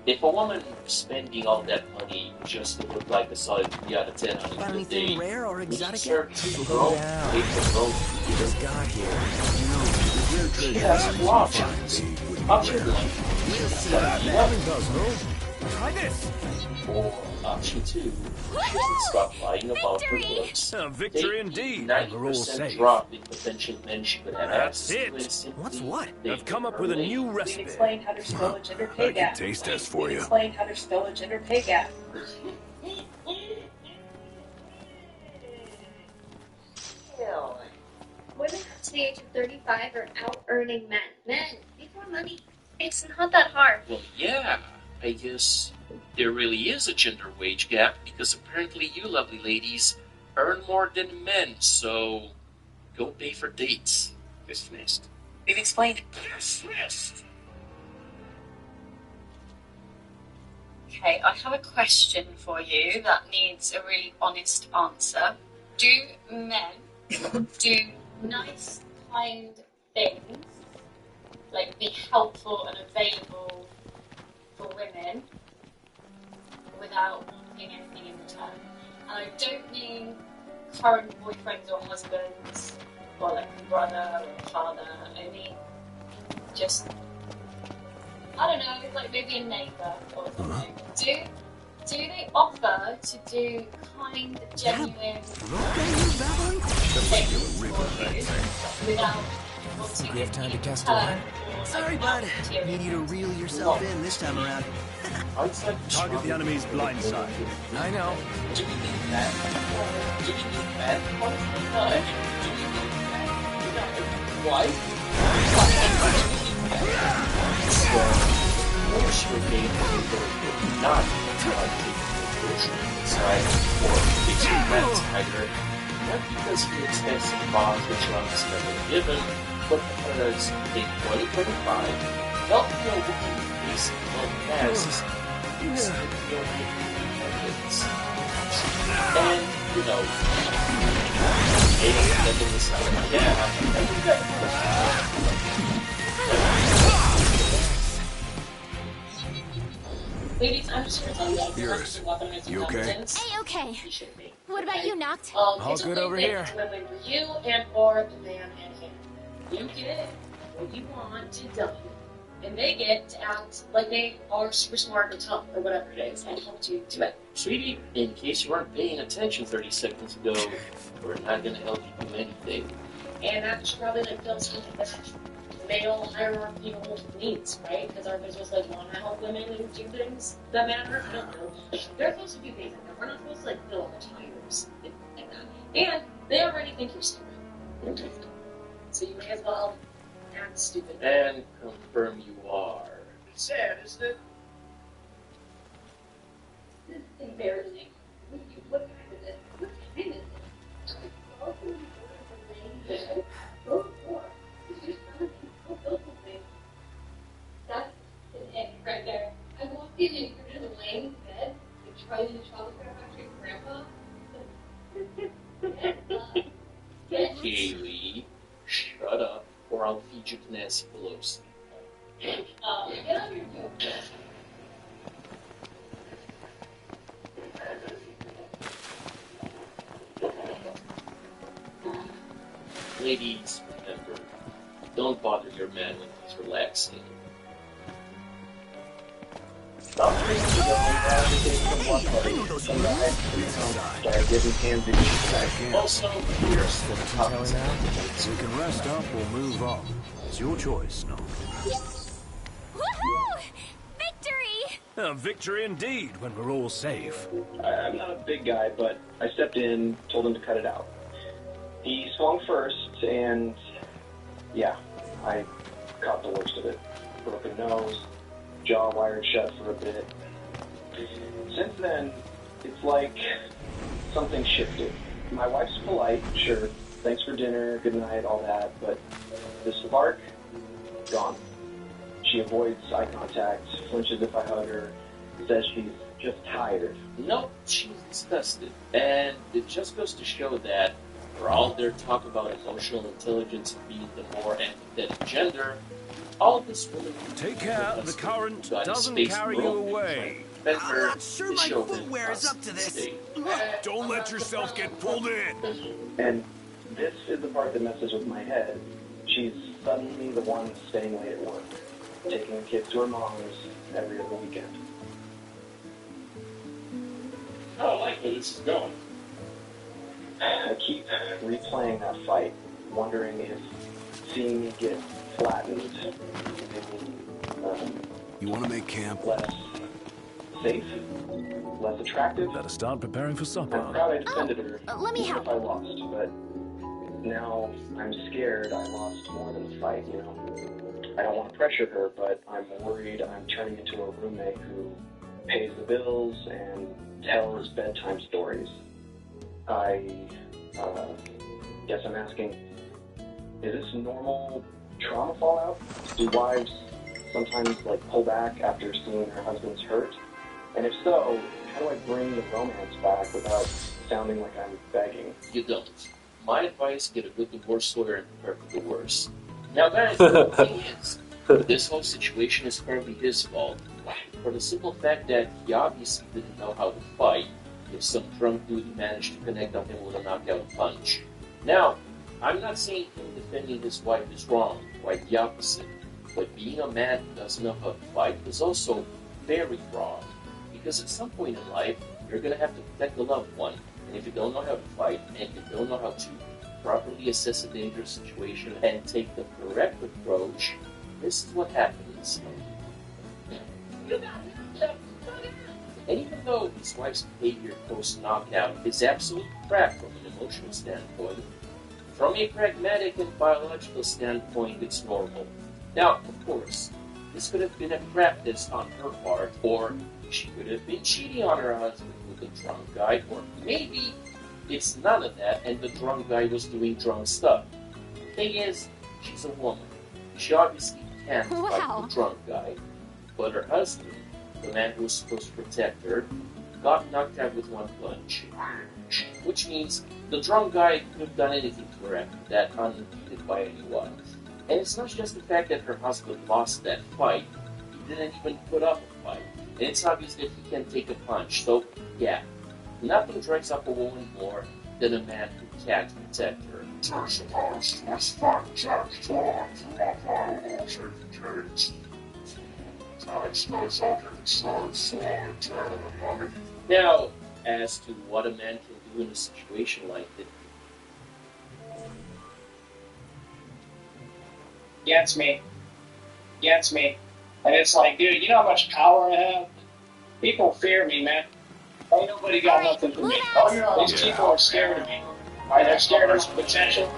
If a woman is spending all that money just to look like a solid 3 out of 10 on a good day, rare or exotic? Slow down. You just got here. You know, the real Yeah, options. Option 1. We'll see how that does, no? Try this. Or option 2. She doesn't stop lying about her looks. Victory indeed. 90% drop in potential men she could have That's access to. it. What's what? I've come up with a new We've recipe. explained how there's still a gender pay gap. Taste test for We've you. explained how there's still a gender pay gap. Women up to the age of 35 are out earning men. Men, make more money. It's not that hard. Well, yeah, I guess there really is a gender wage gap because apparently you lovely ladies earn more than men, so go pay for dates. Dismissed. We've explained. Dismissed. Okay, I have a question for you that needs a really honest answer. Do men do nice, kind things, like be helpful and available for women without wanting anything in return? And I don't mean current boyfriends or husbands, or like brother or father. I mean just, I don't know, like maybe a neighbour or something. Do they offer to do kind, genuine things for you without wanting We have time to anything cast in a return, line? or, like, Sorry, without bud. material Need you to reel yourself in this time around. Target the enemy's blind side. I know. Do we need that? Do we need that? Do we need that? Why? So, force your game to be not like the side or fixing that tiger, not because he expects some bonds which runs never given, but because in 2025, not the woman is on masks, is the only independence. And, you know, maybe living this time, yeah, Ladies, I'm just gonna tell you that Iris, you okay? A-okay. What about you, Noct? All it's good a over thing here. whether you and or the man at hand. You get what you want to done, and they get to act like they are super smart or tough or whatever it is, and help you do it. Sweetie, in case you weren't paying attention 30 seconds ago, we're not gonna help you do anything. And that should probably like build something that male hierarchy needs, right? Because our business like want to help women and do things that matter. I don't know. They're supposed to do things like that. We're not supposed to like fill all the tires like that. And they already think you're stupid. So you may as well act stupid. And confirm you are. It's sad, isn't it? This is embarrassing. What kind of it? What kind of it? That's an ick right there. I walked in and you're just laying in bed and trying to chocolate factory grandpa. Kaylee, shut up, or I'll feed you to Nancy Pelosi. Get on your joke. Ladies, remember, don't bother your man when he's relaxing. Stop drinking from one party. Giving hands in Also, here's the top. We can rest up or move on. It's your choice, no? Woohoo! Victory! A victory indeed when we're all safe. I'm not a big guy, but I stepped in, told him to cut it out. He swung first, and yeah, I caught the worst of it. Broken nose, jaw wired shut for a bit. Since then, it's like something shifted. My wife's polite, sure, thanks for dinner, good night, all that, but the spark, gone. She avoids eye contact, flinches if I hug her, says she's just tired. Nope, she's disgusted. And it just goes to show that, for all their talk about emotional intelligence being the more empathetic gender, all this woman Take care, the current doesn't carry you away. I'm not sure my footwear is up to this. Don't let yourself get pulled in. And this is the part that messes with my head. She's suddenly the one staying late at work, taking the kids to her mom's every other weekend. I don't like where this is going. I keep replaying that fight, wondering if seeing me get flattened maybe You want to make camp? less safe, less attractive. Better start preparing for supper. I'm proud I defended her, let me even help. if I lost, but now I'm scared I lost more than the fight, you know. I don't want to pressure her, but I'm worried I'm turning into a roommate who pays the bills and tells bedtime stories. I guess I'm asking, is this normal trauma fallout? Do wives sometimes like pull back after seeing her husband's hurt? And if so, how do I bring the romance back without sounding like I'm begging? You don't. My advice, get a good divorce lawyer and prepare for the worst. Now guys, the thing is, this whole situation is partly his fault. For the simple fact that he obviously didn't know how to fight if some drunk dude managed to connect on him with a knockout punch. Now, I'm not saying him defending his wife is wrong, quite the opposite. But being a man who doesn't know how to fight is also very wrong. Because at some point in life, you're going to have to protect a loved one. And if you don't know how to fight, and you don't know how to properly assess a dangerous situation and take the correct approach, this is what happens. And even though his wife's behavior post-knockout is absolute crap from an emotional standpoint, from a pragmatic and biological standpoint, it's normal. Now, of course, this could have been a crap test on her part, or she could have been cheating on her husband with a drunk guy, or maybe it's none of that and the drunk guy was doing drunk stuff. Thing is, she's a woman. She obviously can't fight the drunk guy, but her husband, the man who was supposed to protect her, got knocked out with one punch. Which means the drunk guy could have done anything to her after that, unimpeded by anyone. And it's not just the fact that her husband lost that fight, he didn't even put up a fight. And it's obvious that he can take a punch, so yeah, nothing drives up a woman more than a man who can't protect her. Now, as to what a man can do in a situation like this. Gets me. And it's like, dude, you know how much power I have? People fear me, man. Ain't nobody got nothing for me. These people are scared of me. Right? They're scared of my potential,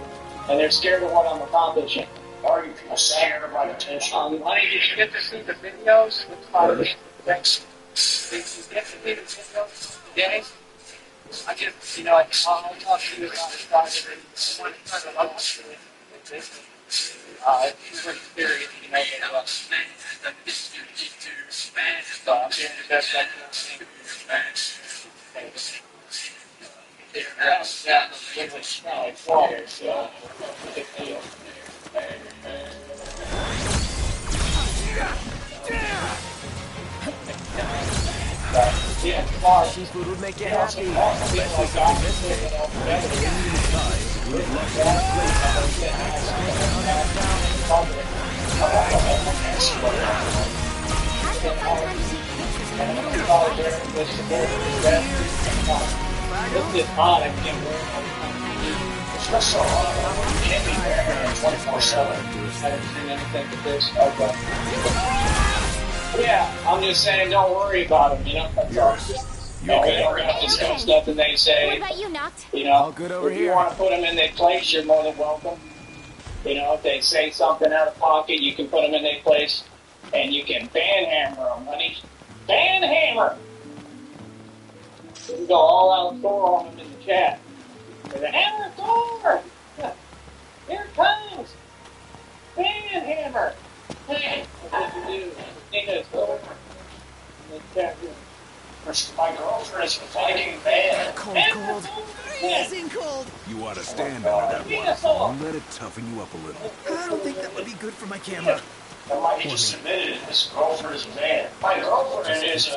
and they're scared of what I'm accomplishing. Are you people scared of my potential? Honey, did you get to see the videos? Thanks. Did you get to see the videos today? I just, I'll talk to you about it private and want to turn it up. It's pretty serious, so I'm doing the best I can. Seafood would make you happy. This is hot, I can't wear it. It's just so hot. You can't be wearing it 24/7. I haven't seen anything but this. Yeah, I'm just saying, don't worry about them, That's all. We're going to discuss stuff and they say, What about you, Noct? All good over if here. you want to put them in their place, you're more than welcome. If they say something out of pocket, you can put them in their place and you can banhammer them, honey. Banhammer! You can go all out Thor on them in the chat. There's a hammer Thor! Here it comes! Banhammer! That's what you do. Nina's Thor. In the chat room. My girlfriend is fighting bad. Cold. Freezing cold. You ought to stand under that waterfall and let it toughen you up a little. I don't think that would be good for my camera. He just admitted his girlfriend is a man. My girlfriend is a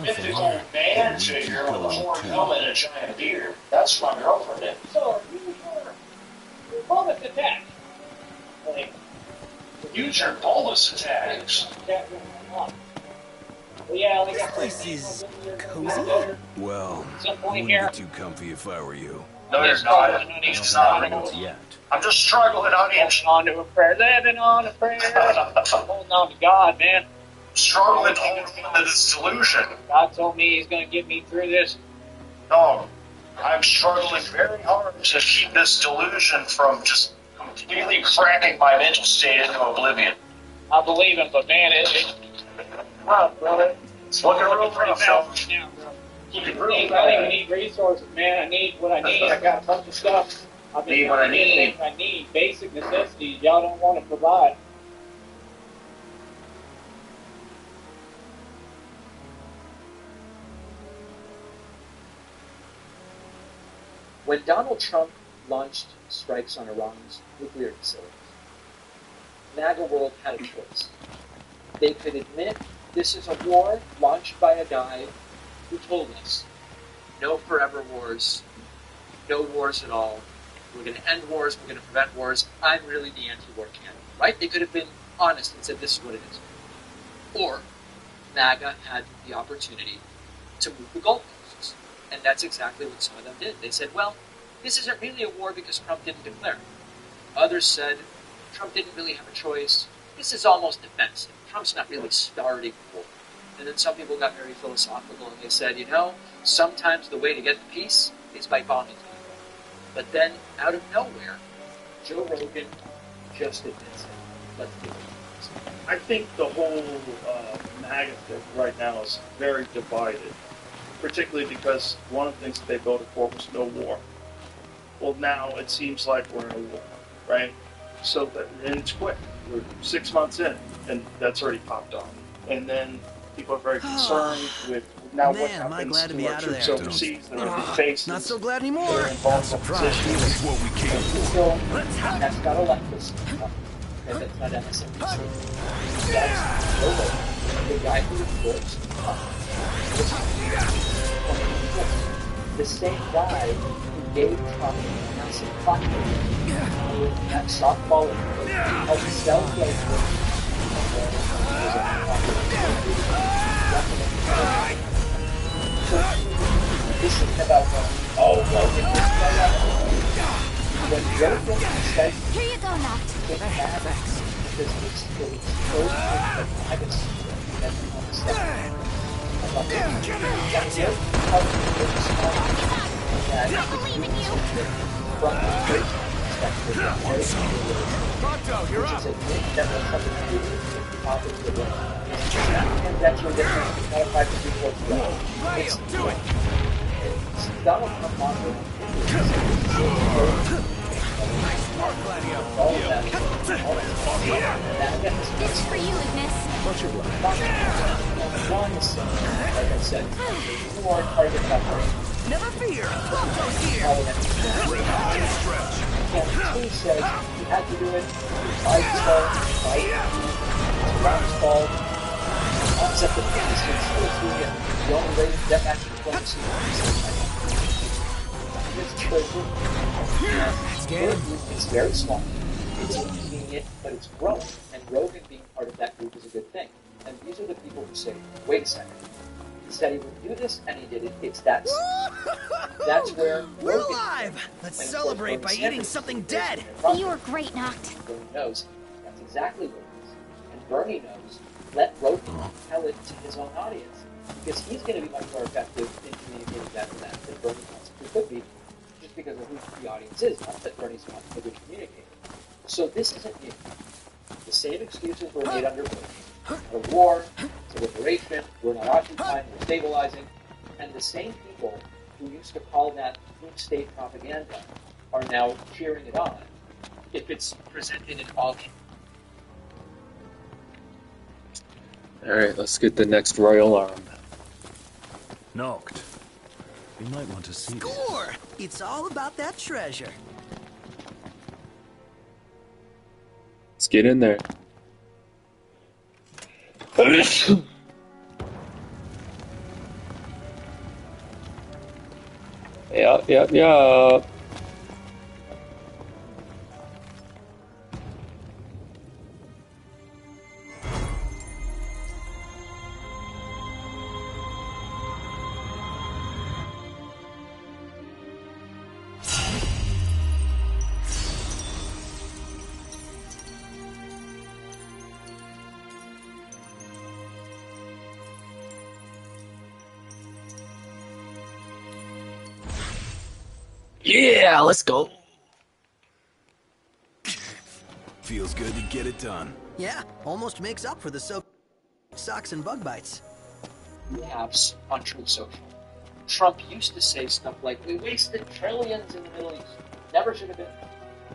mythical man figure with a horn helmet and a giant beard. That's my girlfriend. So, bonus attack. Use your bonus attacks. Yeah, like that place is cozy. Well, I wouldn't get too comfy if I were you. No, you're not. Yet. I'm just struggling, honey. I'm holding on to a prayer. Living on a prayer. I'm holding on to God, man. Struggling to hold on to this delusion. God told me He's going to get me through this. No. I'm struggling very hard to keep this delusion from just completely cracking my mental state into oblivion. I believe him, but man, it's rough, brother. It's looking real rough now. I don't even need resources, man. I need what I need. I got a bunch of stuff. I've been Need what I getting need. things I need. Basic necessities. Y'all don't want to provide. When Donald Trump launched strikes on Iran's nuclear facilities, MAGA world had a choice. They could admit this is a war launched by a guy who told us, no forever wars, no wars at all. We're going to end wars, we're going to prevent wars. I'm really the anti-war candidate, right? They could have been honest and said this is what it is. Or MAGA had the opportunity to move the goalposts. And that's exactly what some of them did. They said, well, this isn't really a war because Trump didn't declare it. Others said, Trump didn't really have a choice. This is almost defensive. Trump's not really starting the war. And then some people got very philosophical and they said, you know, sometimes the way to get the peace is by bombing people. But then, out of nowhere, Joe Rogan just admits it. Let's give it. I think the whole MAGA thing right now is very divided, particularly because one of the things that they voted for was no war. Well, now it seems like we're in a war, right? So that, and it's quick. We're 6 months in, and that's already popped off. And then people are very concerned with now what Man, am I happens glad to be our out of troops there. overseas. They're in faces. Not so glad anymore. They're in vulnerable positions. This is what we came for. So, that's not Alexis. And that's not MSNBC. That's Joe Rogan, the guy who reports the same guy who gave Trump a massive platform that softball helped sell places. This isn't about oh, well, when Joe Rogan says Here you go, Knocked. it matters because it's so I guess that's one step. I believe in you. Tonto, you're up. Do it. Donald Trump It's for you, Ignis. What's your blood? One is, like I said, you are target coverage. Never fear. Tonto's here. And he says he had to do it. Biden's fault. Trump's fault. Concept of peace and still doing it. The only way to get back to diplomacy it's very small. It's inconvenient, but it's growing. And Rogan being part of that group is a good thing. And these are the people who say, wait a second. He said he would do this, and he did it. It's that. That's where We're Rogan alive. Let's celebrate by eating something dead. You were great, Knocked. Bernie knows that's exactly what it is. And Bernie knows, let Rogan tell it to his own audience. Because he's going to be much more effective in communicating that to that than Bernie possibly could be, just because of who the audience is, not that Bernie's not a good communicator. So this isn't new. The same excuses were made under Bush. A war, it's a liberation, we're not occupying, we're stabilizing. And the same people who used to call that deep state propaganda are now cheering it on if it's presented in auction. Alright, let's get the next royal arm. Knocked. You might want to see this. Score! It's all about that treasure. Let's get in there. Yep. Yeah, let's go. Feels good to get it done. Yeah, almost makes up for the socks and bug bites. Recaps on Truth Social. Trump used to say stuff like, "We wasted trillions in the Middle East. Never should have been."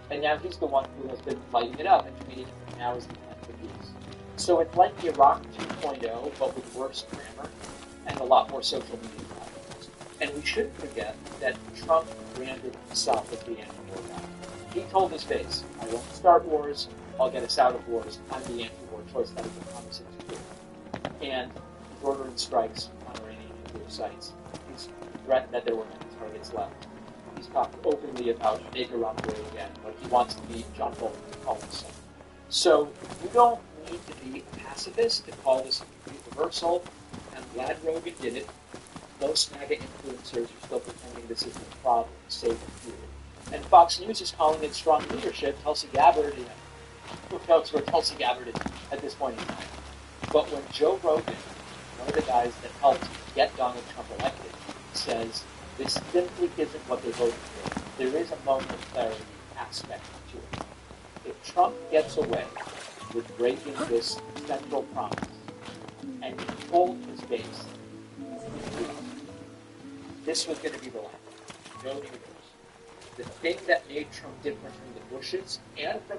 And now he's the one who has been lighting it up and tweeting it now is the time for peace. So it's like Iraq 2.0, but with worse grammar and a lot more social media platforms. And we shouldn't forget that Trump branded himself as the anti-war guy. He told his base, "I won't start wars, I'll get us out of wars. I'm the anti-war choice." That was the promise he was doing. And he's ordering strikes on Iranian nuclear sites. He's threatened that there were many targets left. He's talked openly about make Iran great again, but he wants to be John Bolton to call himself. So you don't need to be a pacifist to call this a complete reversal. I'm glad Rogan did it. Most MAGA influencers are still pretending this isn't a problem, save a few. And Fox News is calling it strong leadership. Tulsi Gabbard, who knows where Tulsi Gabbard is at this point in time. But when Joe Rogan, one of the guys that helped get Donald Trump elected, says this simply isn't what they voted for, there is a moment of clarity aspect to it. If Trump gets away with breaking this central promise and he told his base, this was going to be the line. No new rules. The thing that made Trump different from the Bushes and from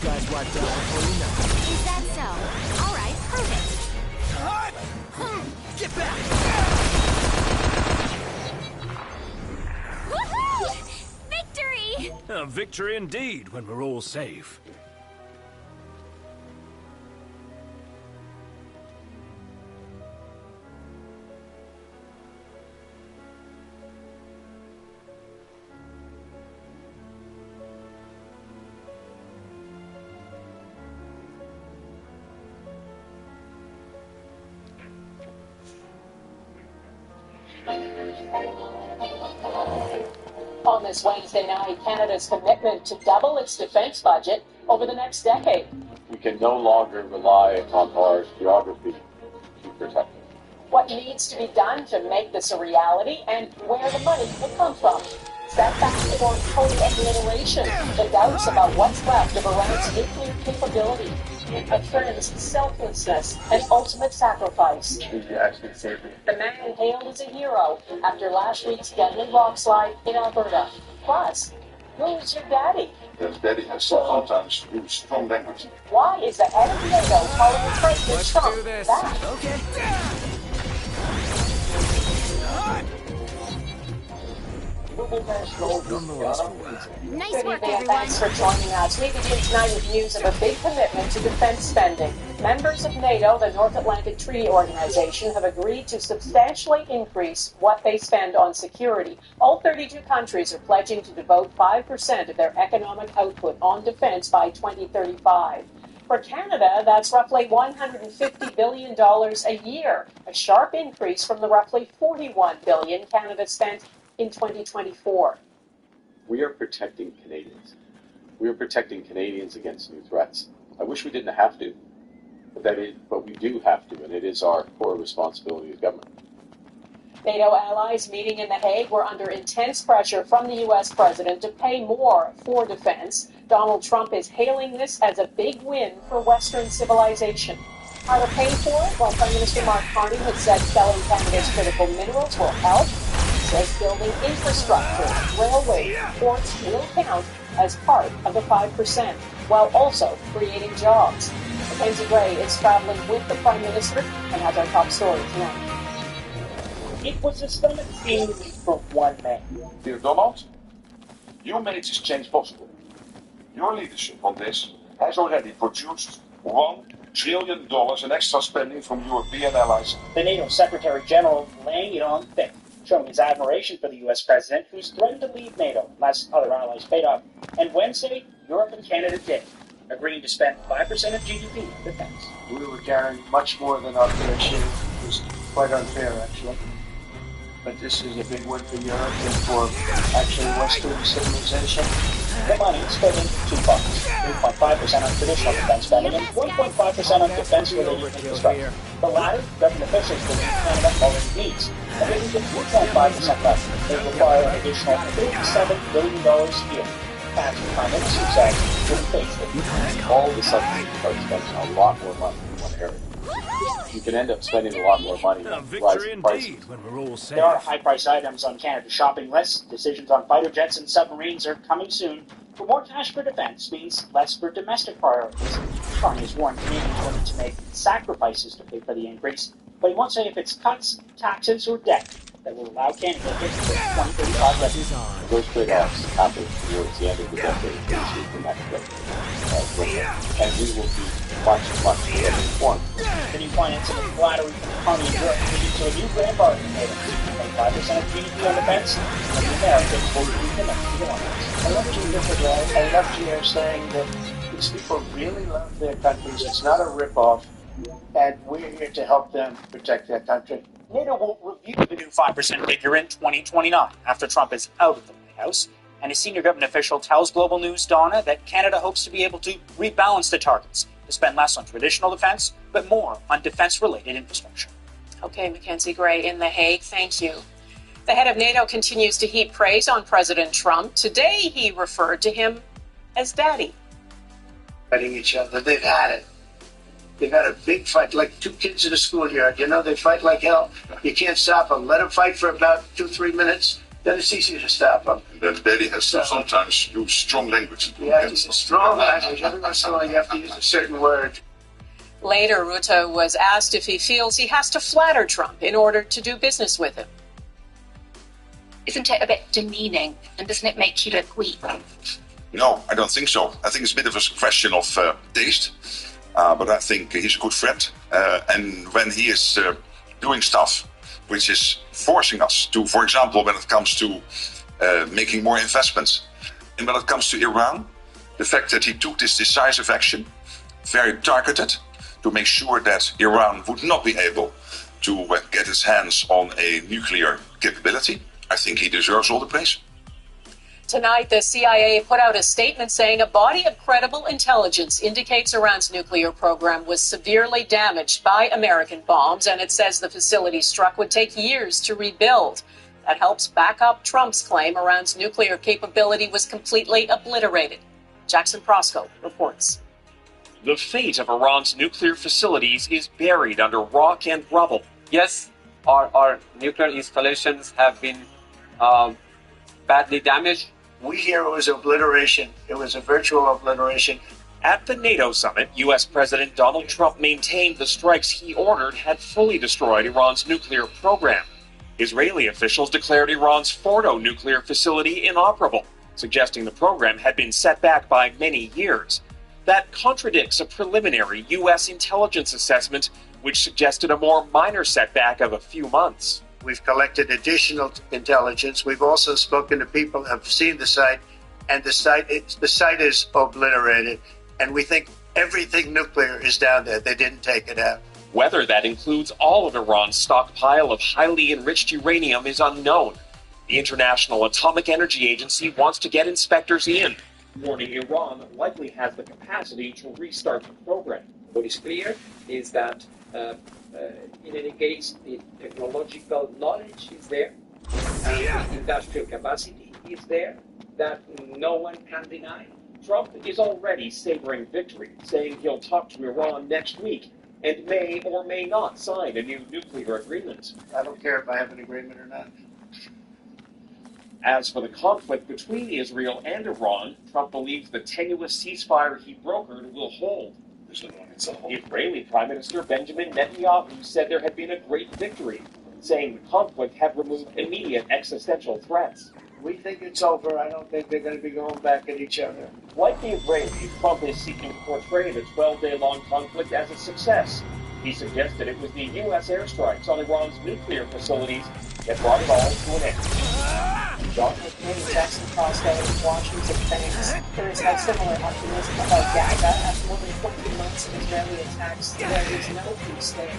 guys wiped out before you know it. Is that so? All right, prove it. Get back! Woohoo! Victory! A victory indeed when we're all safe. On this Wednesday night, Canada's commitment to double its defense budget over the next decade. We can no longer rely on our geography to protect it. What needs to be done to make this a reality and where the money will come from. Setbacks or total obliteration, the doubts about what's left of Iran's nuclear capability, a friend's selflessness and ultimate sacrifice. You actually saved me. The man hailed as a hero after last week's deadly rockslide in Alberta. Plus, who's your daddy? Your daddy has sometimes used strong language. Why is the head of NATO calling President Trump back? Okay. Nice work, Good evening, and everyone. thanks for joining us. We begin tonight with news of a big commitment to defense spending. Members of NATO, the North Atlantic Treaty Organization, have agreed to substantially increase what they spend on security. All 32 countries are pledging to devote 5% of their economic output on defense by 2035. For Canada, that's roughly $150 billion a year, a sharp increase from the roughly $41 billion Canada spent in 2024. We are protecting Canadians. We are protecting Canadians against new threats. I wish we didn't have to, but we do have to, and it is our core responsibility as government. NATO allies meeting in The Hague were under intense pressure from the U.S. president to pay more for defense. Donald Trump is hailing this as a big win for Western civilization. How to pay for it? Well, Prime Minister Mark Carney has said selling Canada's critical minerals will help. He says building infrastructure, railways, ports will count as part of the 5%, while also creating jobs. Mackenzie Gray is traveling with the Prime Minister and has our top story tonight. It was a stomach seemingly for one man. Dear Donald, you made this change possible. Your leadership on this has already produced $1 trillion in extra spending from European allies. The NATO Secretary General laying it on thick, showing his admiration for the U.S. president, who's threatened to leave NATO unless other allies paid up. And Wednesday, Europe and Canada did, agreeing to spend 5% of GDP on defense. We were carrying much more than our fair share. It was quite unfair, actually. But this is a big win for Europe and for actually Western civilization. The money is split into two buckets, 3.5% on traditional defense spending and 1.5% on defense-related infrastructure. The latter, government officials believe Canada already needs. And they can get 2.5% less. They require an additional $37 billion a year. As the Prime Minister said, will face it. All of a sudden, you start spending a lot more money in one area. You can end up spending a lot more money on rising prices. When we're all safe. There are high-price items on Canada's shopping list. Decisions on fighter jets and submarines are coming soon. But more cash for defense means less for domestic priorities. Carney has warned Canadians willing to make sacrifices to pay for the increase, but he won't say if it's cuts, taxes, or debt that will allow Canada to hit the 2035 revenue. Those trade-offs happen towards the end of the decade, the next decade. And we will be much better informed. The new financing and flattery from Carney in Europe leading to a new grand bargain made of 25% of GDP on defense, and the Americans will recommit to the alliance. I love GR saying that these people really love their countries. It's not a rip-off, and we're here to help them protect their country. NATO will review the new 5% figure in 2029, after Trump is out of the White House. And a senior government official tells Global News, Donna, that Canada hopes to be able to rebalance the targets, to spend less on traditional defense, but more on defense-related infrastructure. Okay, Mackenzie Gray in The Hague, thank you. The head of NATO continues to heap praise on President Trump. Today, he referred to him as Daddy. Fighting each other, they've had it. They've had a big fight, like two kids in a schoolyard. You know, they fight like hell. You can't stop them. Let them fight for about 2-3 minutes, then it's easy to stop them. And then Daddy has to sometimes use strong language. You have to use strong language. Every once in a while, you have to use a certain word. Later, Rutte was asked if he feels he has to flatter Trump in order to do business with him. Isn't it a bit demeaning, and doesn't it make you look weak? No, I don't think so. I think it's a bit of a question of taste, but I think he's a good friend. And when he is doing stuff which is forcing us to, for example, when it comes to making more investments, and when it comes to Iran, the fact that he took this decisive action, very targeted, to make sure that Iran would not be able to get its hands on a nuclear capability, I think he deserves all the praise. Tonight, the CIA put out a statement saying a body of credible intelligence indicates Iran's nuclear program was severely damaged by American bombs, and it says the facility struck would take years to rebuild. That helps back up Trump's claim Iran's nuclear capability was completely obliterated. Jackson Prosco reports. The fate of Iran's nuclear facilities is buried under rock and rubble. Yes, our nuclear installations have been badly damaged. We hear it was obliteration. It was a virtual obliteration. At the NATO summit, U.S. President Donald Trump maintained the strikes he ordered had fully destroyed Iran's nuclear program. Israeli officials declared Iran's Fordo nuclear facility inoperable, suggesting the program had been set back by many years. That contradicts a preliminary U.S. intelligence assessment, which suggested a more minor setback of a few months. We've collected additional intelligence. We've also spoken to people who have seen the site, and the site is obliterated. And we think everything nuclear is down there. They didn't take it out. Whether that includes all of Iran's stockpile of highly enriched uranium is unknown. The International Atomic Energy Agency wants to get inspectors in, warning Iran likely has the capacity to restart the program. What is clear is that in any case, the technological knowledge is there, and the industrial capacity is there, that no one can deny. Trump is already savoring victory, saying he'll talk to Iran next week and may or may not sign a new nuclear agreement. I don't care if I have an agreement or not. As for the conflict between Israel and Iran, Trump believes the tenuous ceasefire he brokered will hold. Israeli Prime Minister Benjamin Netanyahu said there had been a great victory, saying the conflict had removed immediate existential threats. We think it's over. I don't think they're going to be going back at each other. Like the Israelis, Trump is seeking to portray the 12-day-long conflict as a success. He suggested it was the U.S. airstrikes on Iran's nuclear facilities that brought it all to an end. John McCain, Jackson Prosco, Washington, thanks. There is no similar optimism about Gaza. After more than 20 months of Israeli attacks, there is no peace there.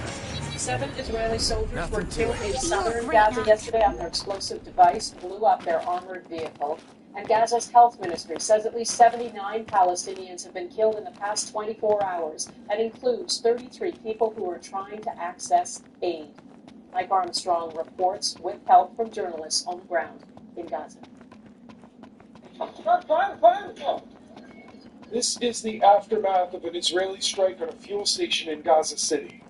7 Israeli soldiers were killed in southern Gaza yesterday after an explosive device blew up their armored vehicle. And Gaza's health ministry says at least 79 Palestinians have been killed in the past 24 hours. That includes 33 people who are trying to access aid. Mike Armstrong reports with help from journalists on the ground in Gaza. This is the aftermath of an Israeli strike on a fuel station in Gaza City.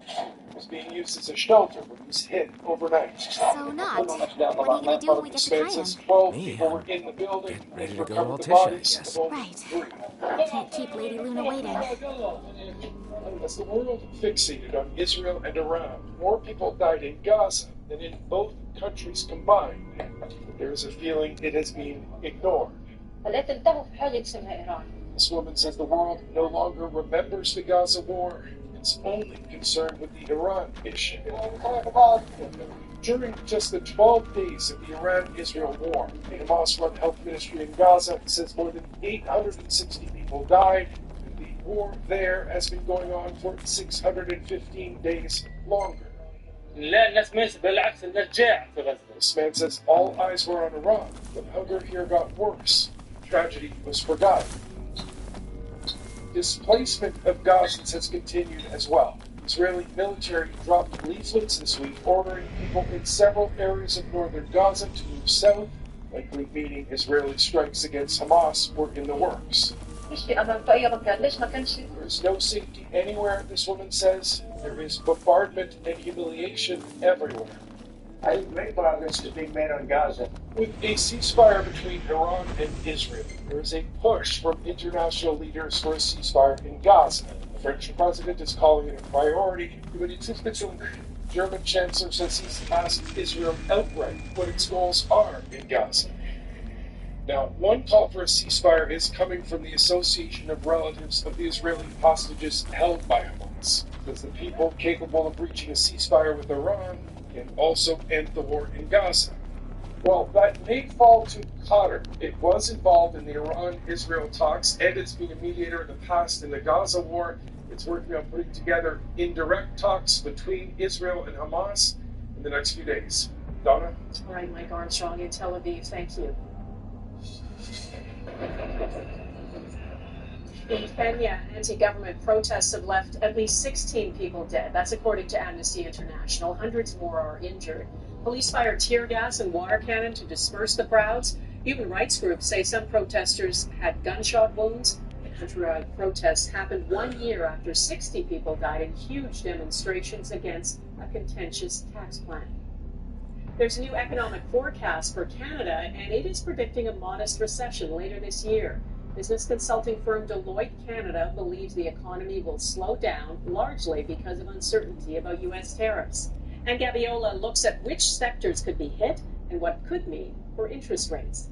It was being used as a shelter when it was hit overnight. So not. What are you going to do when we get to Thailand? 12 people were in the building and recovered the bodies of only Right. 3. Can't keep Lady Luna waiting. As the world fixated on Israel and Iran, more people died in Gaza than in both countries combined. There is a feeling it has been ignored. This woman says the world no longer remembers the Gaza war. It's only concerned with the Iran issue. During just the 12 days of the Iran-Israel war, the Hamas-run health ministry in Gaza says more than 860 people died. The war there has been going on for 615 days longer. This man says all eyes were on Iran, but hunger here got worse. Tragedy was forgotten. Displacement of Gazans has continued as well. Israeli military dropped leaflets this week ordering people in several areas of northern Gaza to move south, likely meaning Israeli strikes against Hamas were in the works. There is no safety anywhere, this woman says. There is bombardment and humiliation everywhere. I think great progress is being made on Gaza. With a ceasefire between Iran and Israel, there is a push from international leaders for a ceasefire in Gaza. The French president is calling it a priority, but the German chancellor says he's asked Israel outright what its goals are in Gaza. Now, one call for a ceasefire is coming from the Association of Relatives of the Israeli hostages held by Hamas, because the people capable of reaching a ceasefire with Iran can also end the war in Gaza. Well, that may fall to Qatar. It was involved in the Iran-Israel talks, and it's been a mediator in the past in the Gaza war. It's working on putting together indirect talks between Israel and Hamas in the next few days. Donna? All right, Mike Armstrong in Tel Aviv. Thank you. In Kenya, anti-government protests have left at least 16 people dead. That's according to Amnesty International. Hundreds more are injured. Police fired tear gas and water cannon to disperse the crowds. Human rights groups say some protesters had gunshot wounds. The countrywide protests happened 1 year after 60 people died in huge demonstrations against a contentious tax plan. There's a new economic forecast for Canada, and it is predicting a modest recession later this year. Business consulting firm Deloitte Canada believes the economy will slow down, largely because of uncertainty about U.S. tariffs. And Gabiola looks at which sectors could be hit and what could mean for interest rates.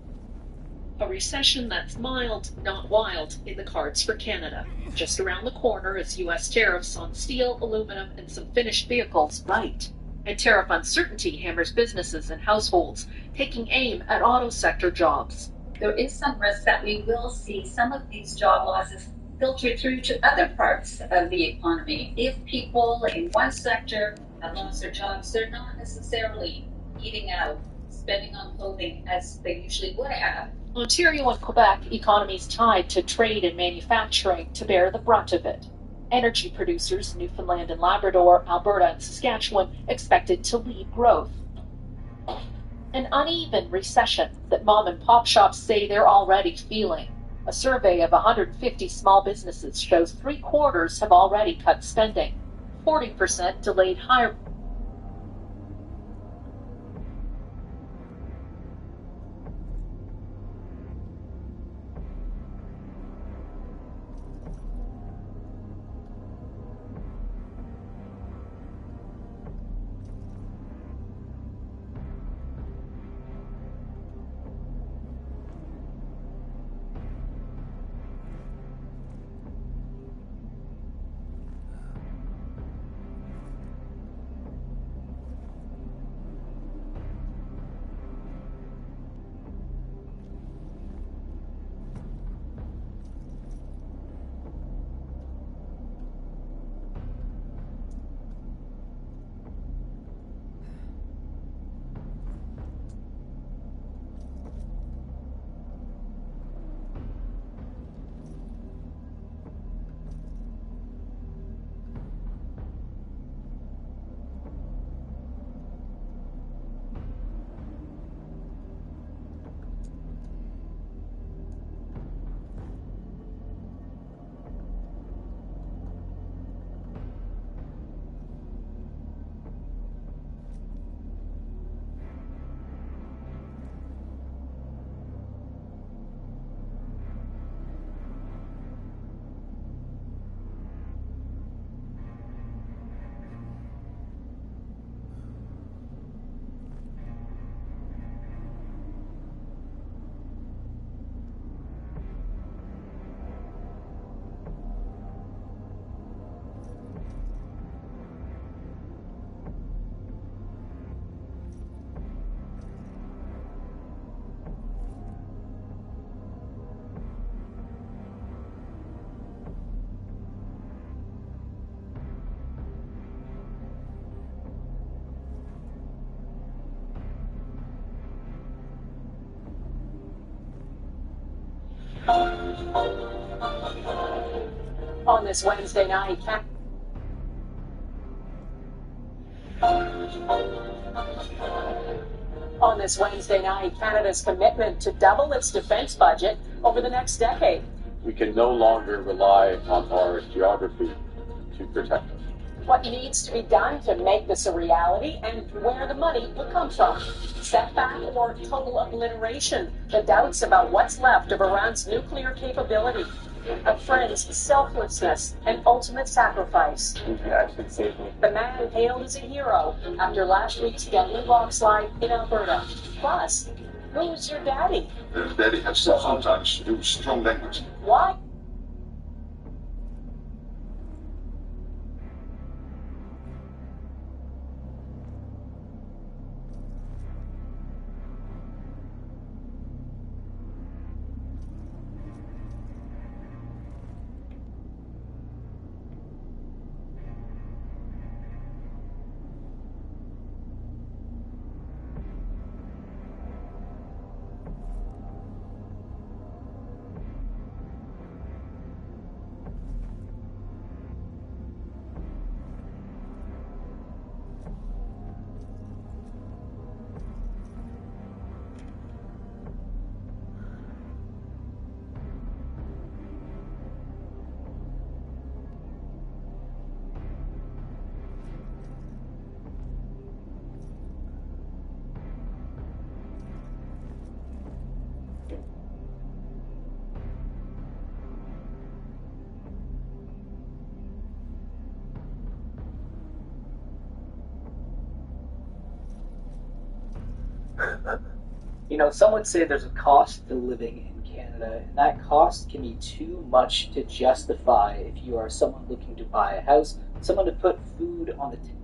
A recession that's mild, not wild, in the cards for Canada. Just around the corner is U.S. tariffs on steel, aluminum, and some finished vehicles bite. And tariff uncertainty hammers businesses and households, taking aim at auto sector jobs. There is some risk that we will see some of these job losses filter through to other parts of the economy. If people in one sector have lost their jobs, they're not necessarily eating out, spending on clothing as they usually would have. Ontario and Quebec economies tied to trade and manufacturing to bear the brunt of it. Energy producers, Newfoundland and Labrador, Alberta and Saskatchewan, expected to lead growth. An uneven recession that mom and pop shops say they're already feeling. A survey of 150 small businesses shows 3/4 have already cut spending. 40% delayed hiring. On this Wednesday night, Canada's commitment to double its defense budget over the next decade. We can no longer rely on our geography to protect us. what needs to be done to make this a reality, and where the money will come from. Setback or total obliteration, the doubts about what's left of Iran's nuclear capability. A friend's selflessness and ultimate sacrifice. The man hailed as a hero after last week's deadly rockslide in Alberta. Plus, who's your daddy? Daddy has sometimes used strong language. Why? You know, some would say there's a cost to living in Canada, and that cost can be too much to justify if you are someone looking to buy a house, someone to put food on the table.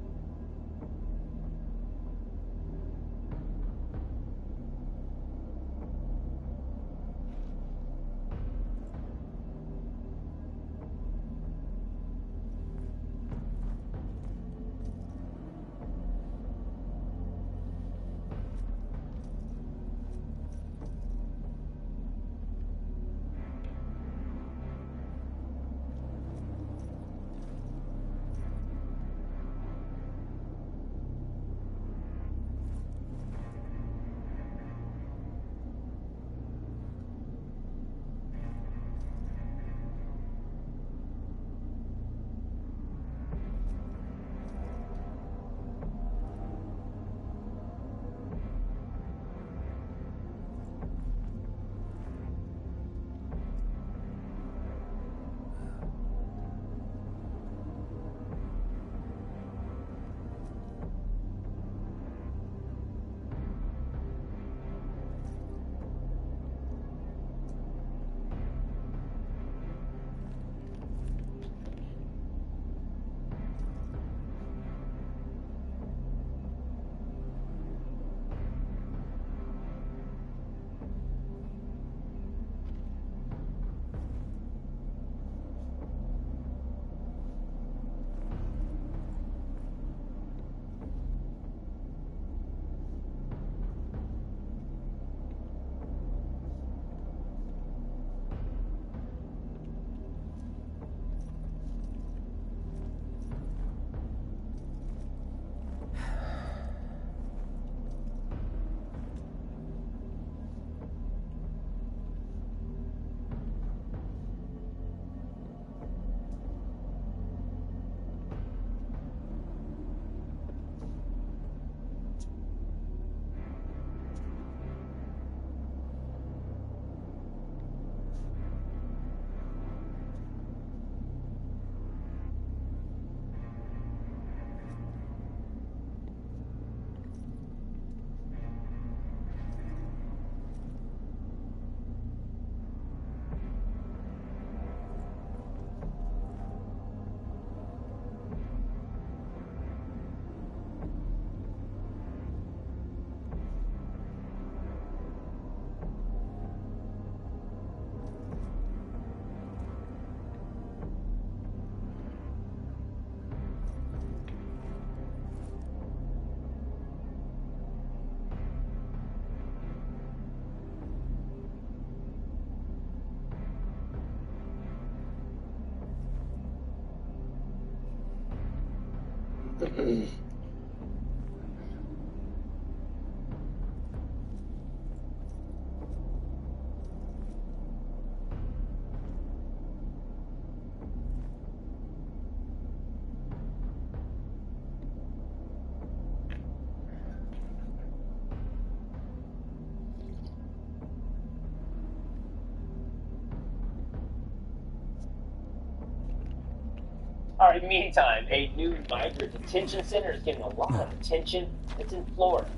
All right, meantime, a new migrant detention center is getting a lot of attention. It's in Florida.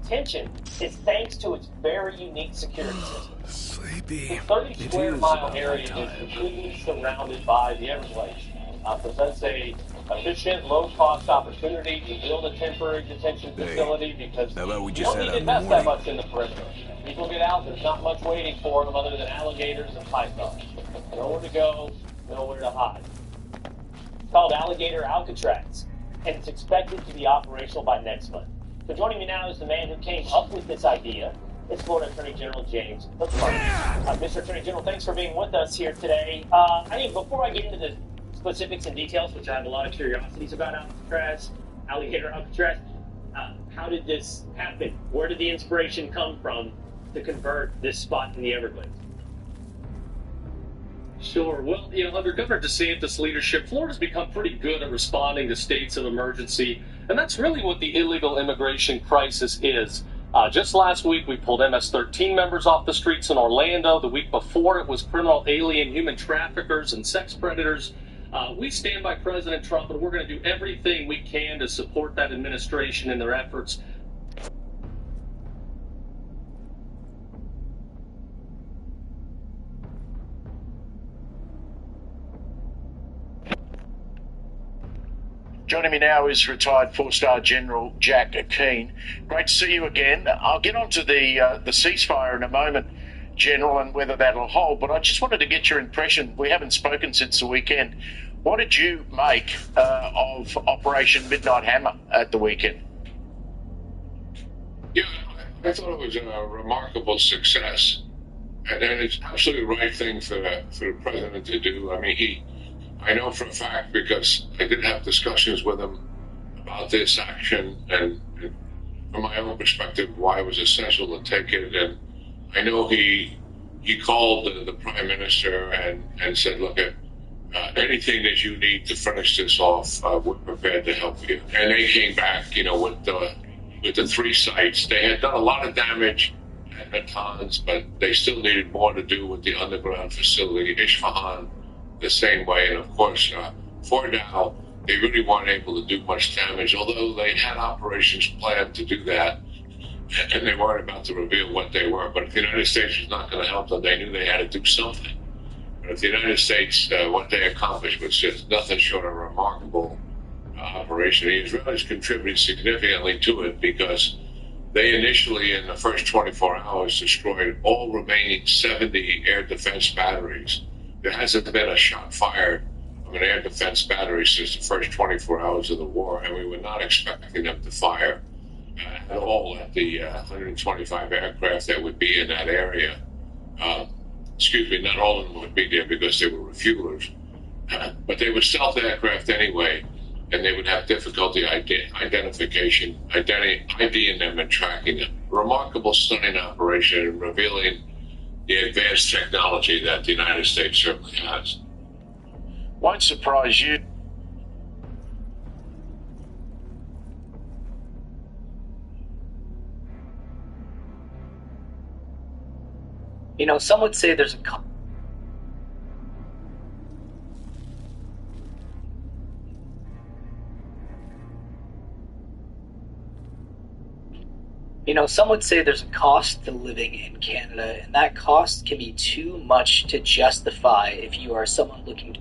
Detention is thanks to its very unique security system. Sleepy. The 30 square mile area is completely surrounded by the Everglades. Presents a efficient, low-cost opportunity to build a temporary detention facility because how about we you just don't head need to out in the invest that morning? much in the perimeter. People get out, there's not much waiting for them other than alligators and pythons. Nowhere to go, nowhere to hide. It's called Alligator Alcatraz, and it's expected to be operational by next month. So joining me now is the man who came up with this idea. It's Florida Attorney General James Buckley. Mr. Attorney General, thanks for being with us here today. Before I get into the specifics and details, which I have a lot of curiosities about Alligator Alcatraz, how did this happen? Where did the inspiration come from to convert this spot in the Everglades? Sure. Well, under Governor DeSantis' leadership, Florida's become pretty good at responding to states of emergency, and that's really what the illegal immigration crisis is. Just last week, we pulled MS-13 members off the streets in Orlando. The week before, it was criminal alien human traffickers and sex predators. We stand by President Trump, and we're going to do everything we can to support that administration in their efforts. Joining me now is retired four-star General Jack Keane. Great to see you again. I'll get onto the ceasefire in a moment, General, and whether that'll hold, but I just wanted to get your impression. We haven't spoken since the weekend. What did you make of Operation Midnight Hammer at the weekend? Yeah, I thought it was a remarkable success, and it's absolutely the right thing for the president to do. I mean, I know for a fact because I did have discussions with him about this action and from my own perspective why it was essential to take it. And I know he called the prime minister and said, look, anything that you need to finish this off, we're prepared to help you. And they came back, with the 3 sites. They had done a lot of damage at Natanz, but they still needed more to do with the underground facility, Isfahan, the same way. And of course, Fordow, they really weren't able to do much damage, although they had operations planned to do that, and they weren't about to reveal what they were. But if the United States was not going to help them, they knew they had to do something. But if the United States, what they accomplished was just nothing short of a remarkable operation. The Israelis contributed significantly to it because they initially, in the first 24 hours, destroyed all remaining 70 air defense batteries. There hasn't been a shot fired from an air defense battery since the first 24 hours of the war, and we were not expecting them to fire at all at the 125 aircraft that would be in that area. Not all of them would be there because they were refuelers, but they were stealth aircraft anyway, and they would have difficulty identification, IDing them and tracking them. Remarkable, stunning operation and revealing the advanced technology that the United States certainly has. Won't surprise you. Some would say there's a some would say there's a cost to living in Canada, and that cost can be too much to justify if you are someone looking to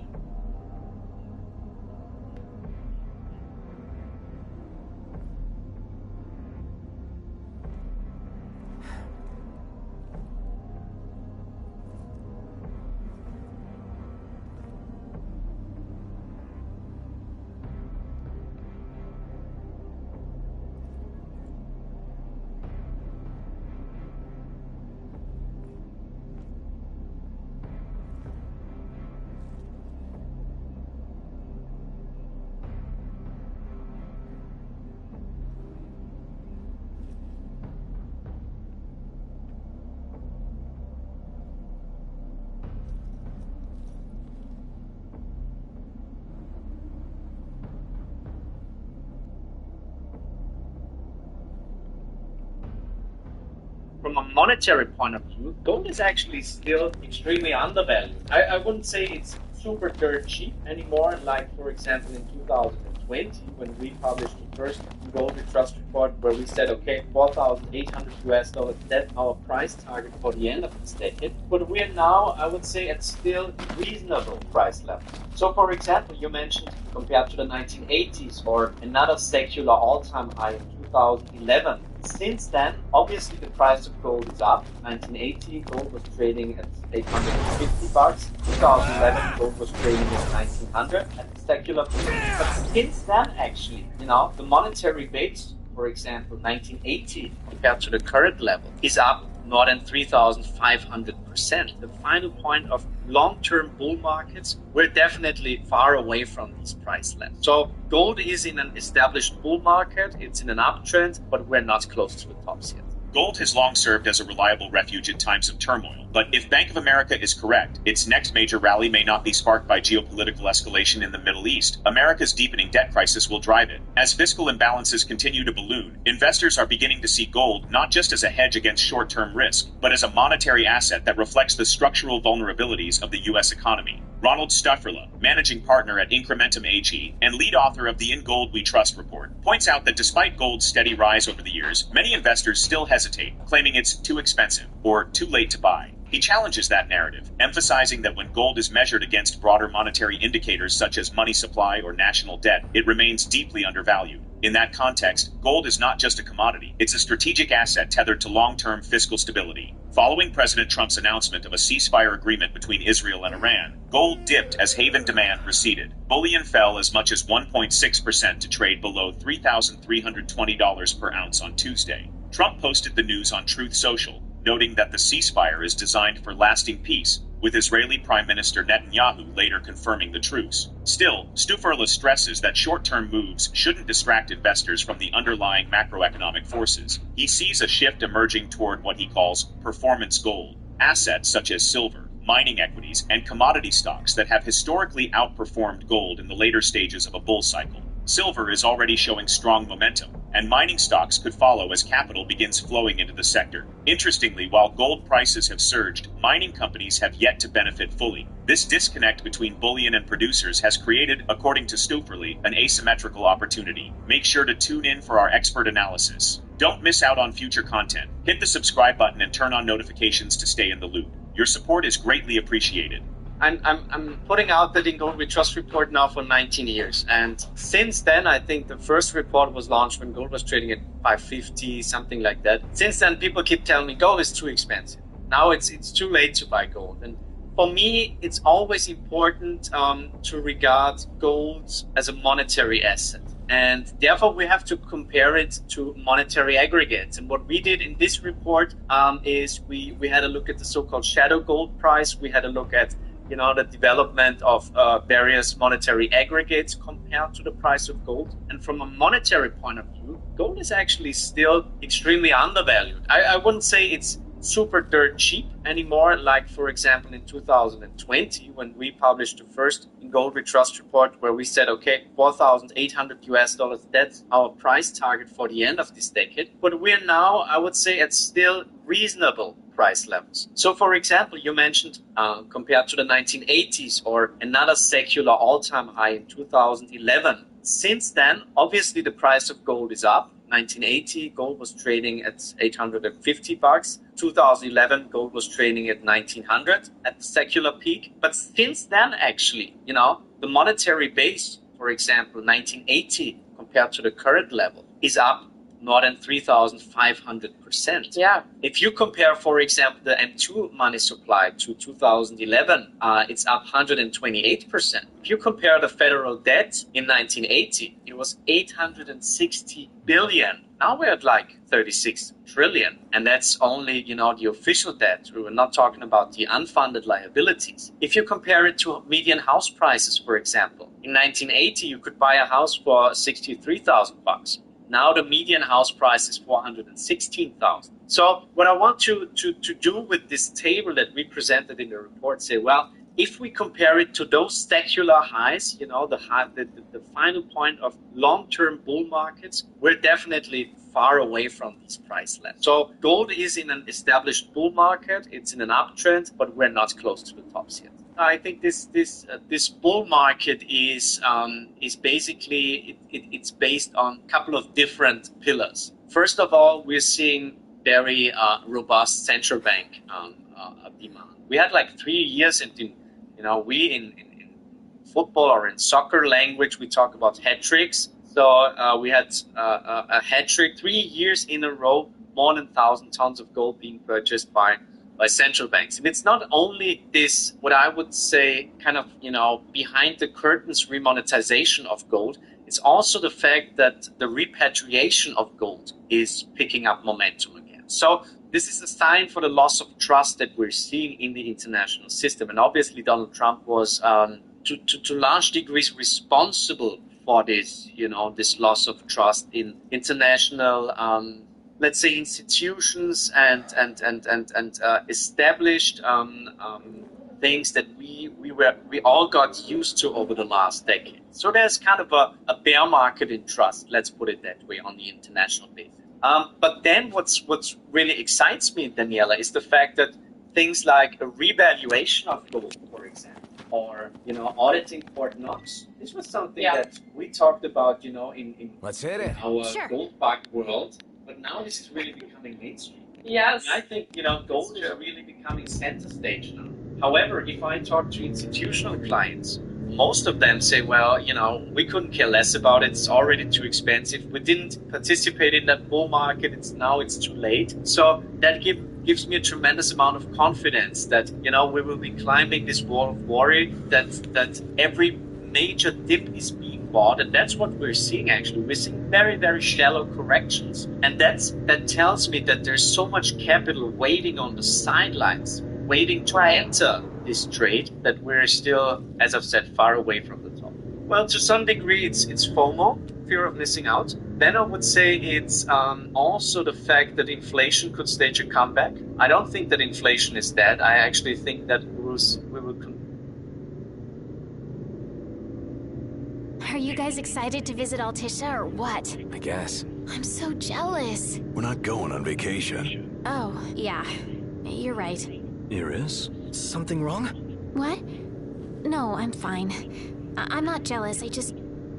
From a monetary point of view, gold is actually still extremely undervalued. I wouldn't say it's super dirt cheap anymore, like for example in 2020 when we published the first gold trust report where we said, okay, $4,800, that's our price target for the end of this decade. But we're now, I would say, at still reasonable price levels. So for example, you mentioned compared to the 1980s or another secular all-time high in 2011. Since then, obviously the price of gold is up. 1980, gold was trading at $850. 2011, gold was trading at 1900 at the secular peak. But since then, actually, the monetary base, for example, 1980 compared to the current level, is up more than 3,500%. The final point of long-term bull markets, we're definitely far away from these price levels. So gold is in an established bull market, it's in an uptrend, but we're not close to the tops yet. Gold has long served as a reliable refuge in times of turmoil, but if Bank of America is correct, its next major rally may not be sparked by geopolitical escalation in the Middle East. America's deepening debt crisis will drive it. As fiscal imbalances continue to balloon, investors are beginning to see gold not just as a hedge against short-term risk, but as a monetary asset that reflects the structural vulnerabilities of the U.S. economy. Ronald Stufferle, managing partner at Incrementum AG and lead author of the In Gold We Trust report, points out that despite gold's steady rise over the years, many investors still hesitate, claiming it's too expensive or too late to buy. He challenges that narrative, emphasizing that when gold is measured against broader monetary indicators such as money supply or national debt, it remains deeply undervalued. In that context, gold is not just a commodity, it's a strategic asset tethered to long-term fiscal stability. Following President Trump's announcement of a ceasefire agreement between Israel and Iran, gold dipped as haven demand receded. Bullion fell as much as 1.6% to trade below $3,320 per ounce on Tuesday. Trump posted the news on Truth Social, noting that the ceasefire is designed for lasting peace, with Israeli Prime Minister Netanyahu later confirming the truce. Still, Stufferle stresses that short-term moves shouldn't distract investors from the underlying macroeconomic forces. He sees a shift emerging toward what he calls performance gold, assets such as silver, mining equities, and commodity stocks that have historically outperformed gold in the later stages of a bull cycle. Silver is already showing strong momentum, and mining stocks could follow as capital begins flowing into the sector. Interestingly, while gold prices have surged, mining companies have yet to benefit fully. This disconnect between bullion and producers has created, according to Stufferle, an asymmetrical opportunity. Make sure to tune in for our expert analysis. Don't miss out on future content. Hit the subscribe button and turn on notifications to stay in the loop. Your support is greatly appreciated. I'm putting out the In Gold We Trust report now for 19 years. And since then, I think the first report was launched when gold was trading at $550, something like that. Since then, people keep telling me gold is too expensive. Now it's too late to buy gold. And for me, it's always important to regard gold as a monetary asset. And therefore, we have to compare it to monetary aggregates. And what we did in this report is we had a look at the so-called shadow gold price. We had a look at the development of various monetary aggregates compared to the price of gold. And from a monetary point of view, gold is actually still extremely undervalued. I wouldn't say it's super dirt cheap anymore, like for example in 2020 when we published the first In Gold We Trust report where we said, okay, $4,800, that's our price target for the end of this decade. But we're now, I would say, at still reasonable price levels. So for example, you mentioned compared to the 1980s or another secular all-time high in 2011. Since then, obviously the price of gold is up. 1980, gold was trading at $850. 2011, gold was trading at 1900 at the secular peak. But since then, actually, the monetary base, for example, 1980 compared to the current level, is up more than 3,500%. Yeah. If you compare, for example, the M2 money supply to 2011, it's up 128%. If you compare the federal debt in 1980, it was 860 billion. Now we're at like 36 trillion. And that's only, the official debt. We're not talking about the unfunded liabilities. If you compare it to median house prices, for example, in 1980, you could buy a house for $63,000. Now the median house price is $416,000. So what I want to do with this table that we presented in the report, say, well, if we compare it to those secular highs, the final point of long-term bull markets, we're definitely far away from these price levels. So gold is in an established bull market, it's in an uptrend, but we're not close to the tops yet. I think this bull market is basically it's based on a couple of different pillars. First of all, we're seeing very robust central bank demand. We had like 3 years in football or in soccer language we talk about hat tricks. So we had a hat trick 3 years in a row, more than 1,000 tons of gold being purchased by central banks. And it's not only this, what I would say, kind of, behind the curtains remonetization of gold, it's also the fact that the repatriation of gold is picking up momentum again. So this is a sign for the loss of trust that we're seeing in the international system. And obviously Donald Trump was, to large degrees, responsible for this, this loss of trust in international let's say institutions and established things that we all got used to over the last decade. So there's kind of a bear market in trust, let's put it that way, on the international basis. But then what's really excites me, Daniela, is the fact that things like a revaluation of gold, for example, or auditing Fort Knox. This was something that we talked about, in our gold bug world. But now this is really becoming mainstream. Yes. And I think, gold is really becoming center stage now. However, if I talk to institutional clients, most of them say, well, we couldn't care less about it. It's already too expensive. We didn't participate in that bull market. It's too late. So that gives me a tremendous amount of confidence that, we will be climbing this wall of worry, that every major dip is being bought, and that's what we're seeing. Actually, we're seeing very, very shallow corrections, and that tells me that there's so much capital waiting on the sidelines, waiting to enter this trade, that we're still, as I've said, far away from the top. Well, to some degree, it's FOMO, fear of missing out. Then I would say it's also the fact that inflation could stage a comeback. I don't think that inflation is dead. I actually think that we will. Are you guys excited to visit Altisha or what? I guess. I'm so jealous. We're not going on vacation. Oh, yeah. You're right. Iris? Something wrong? What? No, I'm fine. I'm not jealous. I just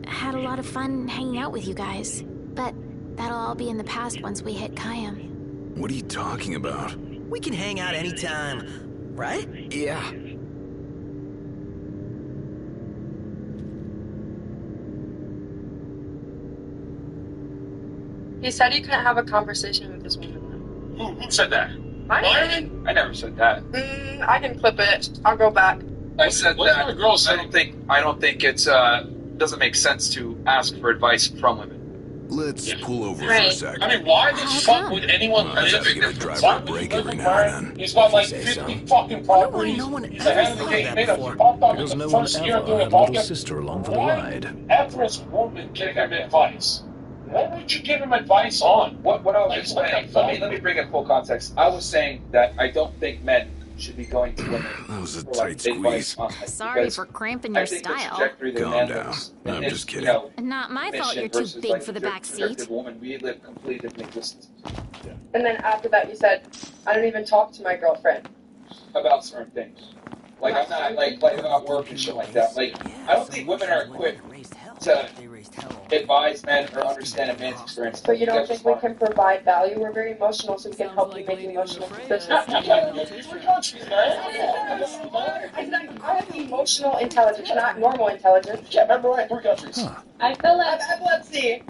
had a lot of fun hanging out with you guys. But that'll all be in the past once we hit Kayam. What are you talking about? We can hang out anytime, right? Yeah. He said you couldn't have a conversation with this woman. Who said that? Byron? I never said that. I can clip it. I'll go back. I said that. I don't think it's doesn't make sense to ask for advice from women. Let's pull over for a second. I mean, why the fuck would anyone live in this? Drive a break every now and then. He's got like 50 fucking properties. No one He's a head of the game. Made a fucked up Because in the no one first year ever doing had a a little podcast. sister along for the ride. Average woman give him advice. What would you give him advice on? What I was saying, let me bring in full context. I was saying that I don't think men should be going to women. That was a for, tight squeeze. Sorry for cramping your I think the style. trajectory that Calm men down. lives I'm in just is, kidding. Not my fault you're mission too versus, big like, for the the back trajectory seat. of woman, we live completely different existences. And then after that, you said, I don't even talk to my girlfriend. About certain things. Like, I'm not, like about work and shit like that. Like, I don't think women are equipped to advise men or understand a man's experience. But you don't think we can provide value? We're very emotional, so we can help you make emotional decisions. I have emotional intelligence, not normal intelligence. Yeah, remember right, 3 countries. I feel like epilepsy.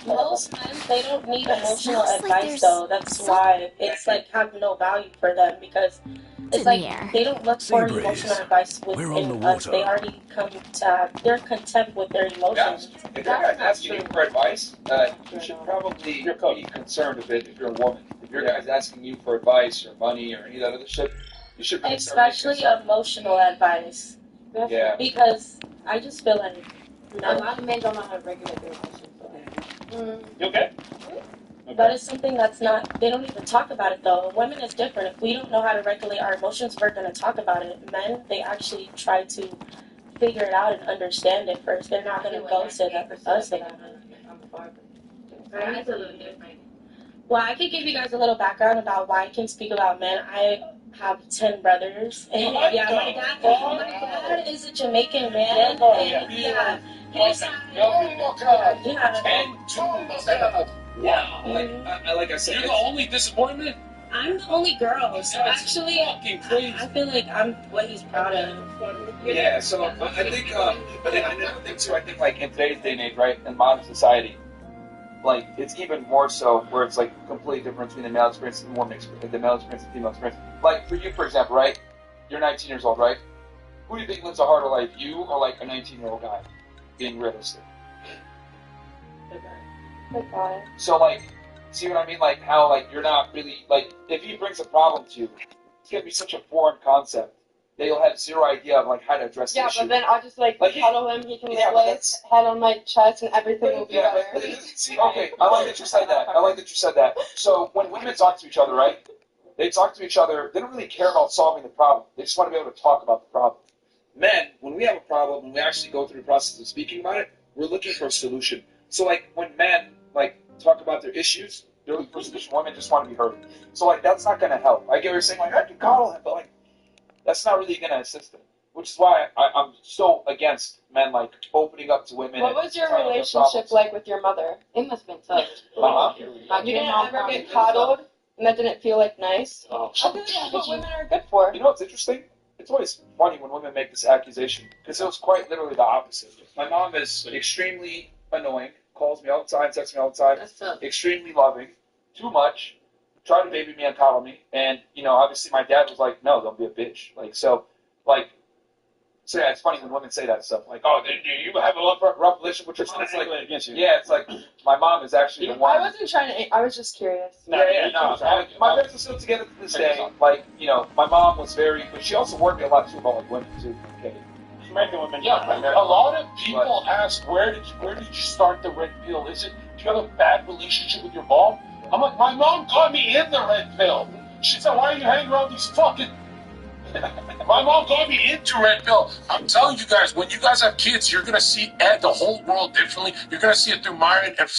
most men, they don't need emotional advice though. That's why it's like have no value for them, because it's like they don't look for emotional advice within us. They already come to they're content with their emotions. If your guy's asking you for advice, you should probably be concerned a bit if you're a woman. If your guy's asking you for advice or money or any of that other shit, you should be Especially emotional advice. Yeah. Because I just feel like A lot of men don't know how to regulate their emotions. You okay? That is something that's not, they don't even talk about it though. Women is different. If we don't know how to regulate our emotions, we're going to talk about it. Men, they actually try to figure it out and understand it first. They're not going to go to us. Well, I could give you guys a little background about why I can speak about men. have 10 brothers. And What yeah, the my dad is a Jamaican man. Oh, And yeah, he's oh God! yeah. 10 Yeah, like I said, You're the only disappointment? I'm the only girl, so That's actually, fucking crazy. I feel like I'm what he's proud of. Yeah, so I think, but I think too. I think like in today's day and age, right, in modern society, like it's even more so where it's like completely different between the male experience and the woman experience, the male experience and the female experience. Like for you, for example, right? You're 19 years old, right? Who do you think lives a harder life, you or like a 19-year-old guy? Being realistic. Good guy. So like, see what I mean? Like how like you're not really like if he brings a problem to you, it's gonna be such a foreign concept that you'll have zero idea of like how to address the Yeah, issue. but then I'll just cuddle him. He can lay his head on my chest, and everything will be better. See, okay, I like that you said that. I like that you said that. So when women talk to each other, right? They talk to each other. They don't really care about solving the problem. They just want to be able to talk about the problem. Men, when we have a problem, when we actually go through the process of speaking about it, we're looking for a solution. So like when men like talk about their issues, they're looking for a solution. Women just want to be heard. So like that's not going to help. I get what you're saying. Like I can coddle him, but like that's not really going to assist him. Which is why I'm so against men like opening up to women. What was your relationship like with your mother? It must have been tough. My mom? You didn't ever get coddled, and that didn't feel like nice. I feel like that's what women are good for. You know what's interesting? It's always funny when women make this accusation because it was quite literally the opposite. My mom is extremely annoying, calls me all the time, texts me all the time, extremely loving, too much, tried to baby me and coddle me, and you know, obviously my dad was like, no, don't be a bitch. So yeah, it's funny when women say that stuff. Like, oh, you have a rough relationship with your mom. It's like, yeah, it's like my mom is actually the one. I wasn't trying to. I was just curious. No. My parents are still together to this day. Like, you know, my mom was very, but she also worked me a lot too about like women too. Okay. American women. Yeah, a lot of people ask, where did you start the red pill? Do you have a bad relationship with your mom? I'm like, my mom got me in the red pill. She said, why are you hanging around these fucking... My mom got me into red pill. I'm telling you guys, when you guys have kids, you're going to see the whole world differently. You're going to see it through Myron and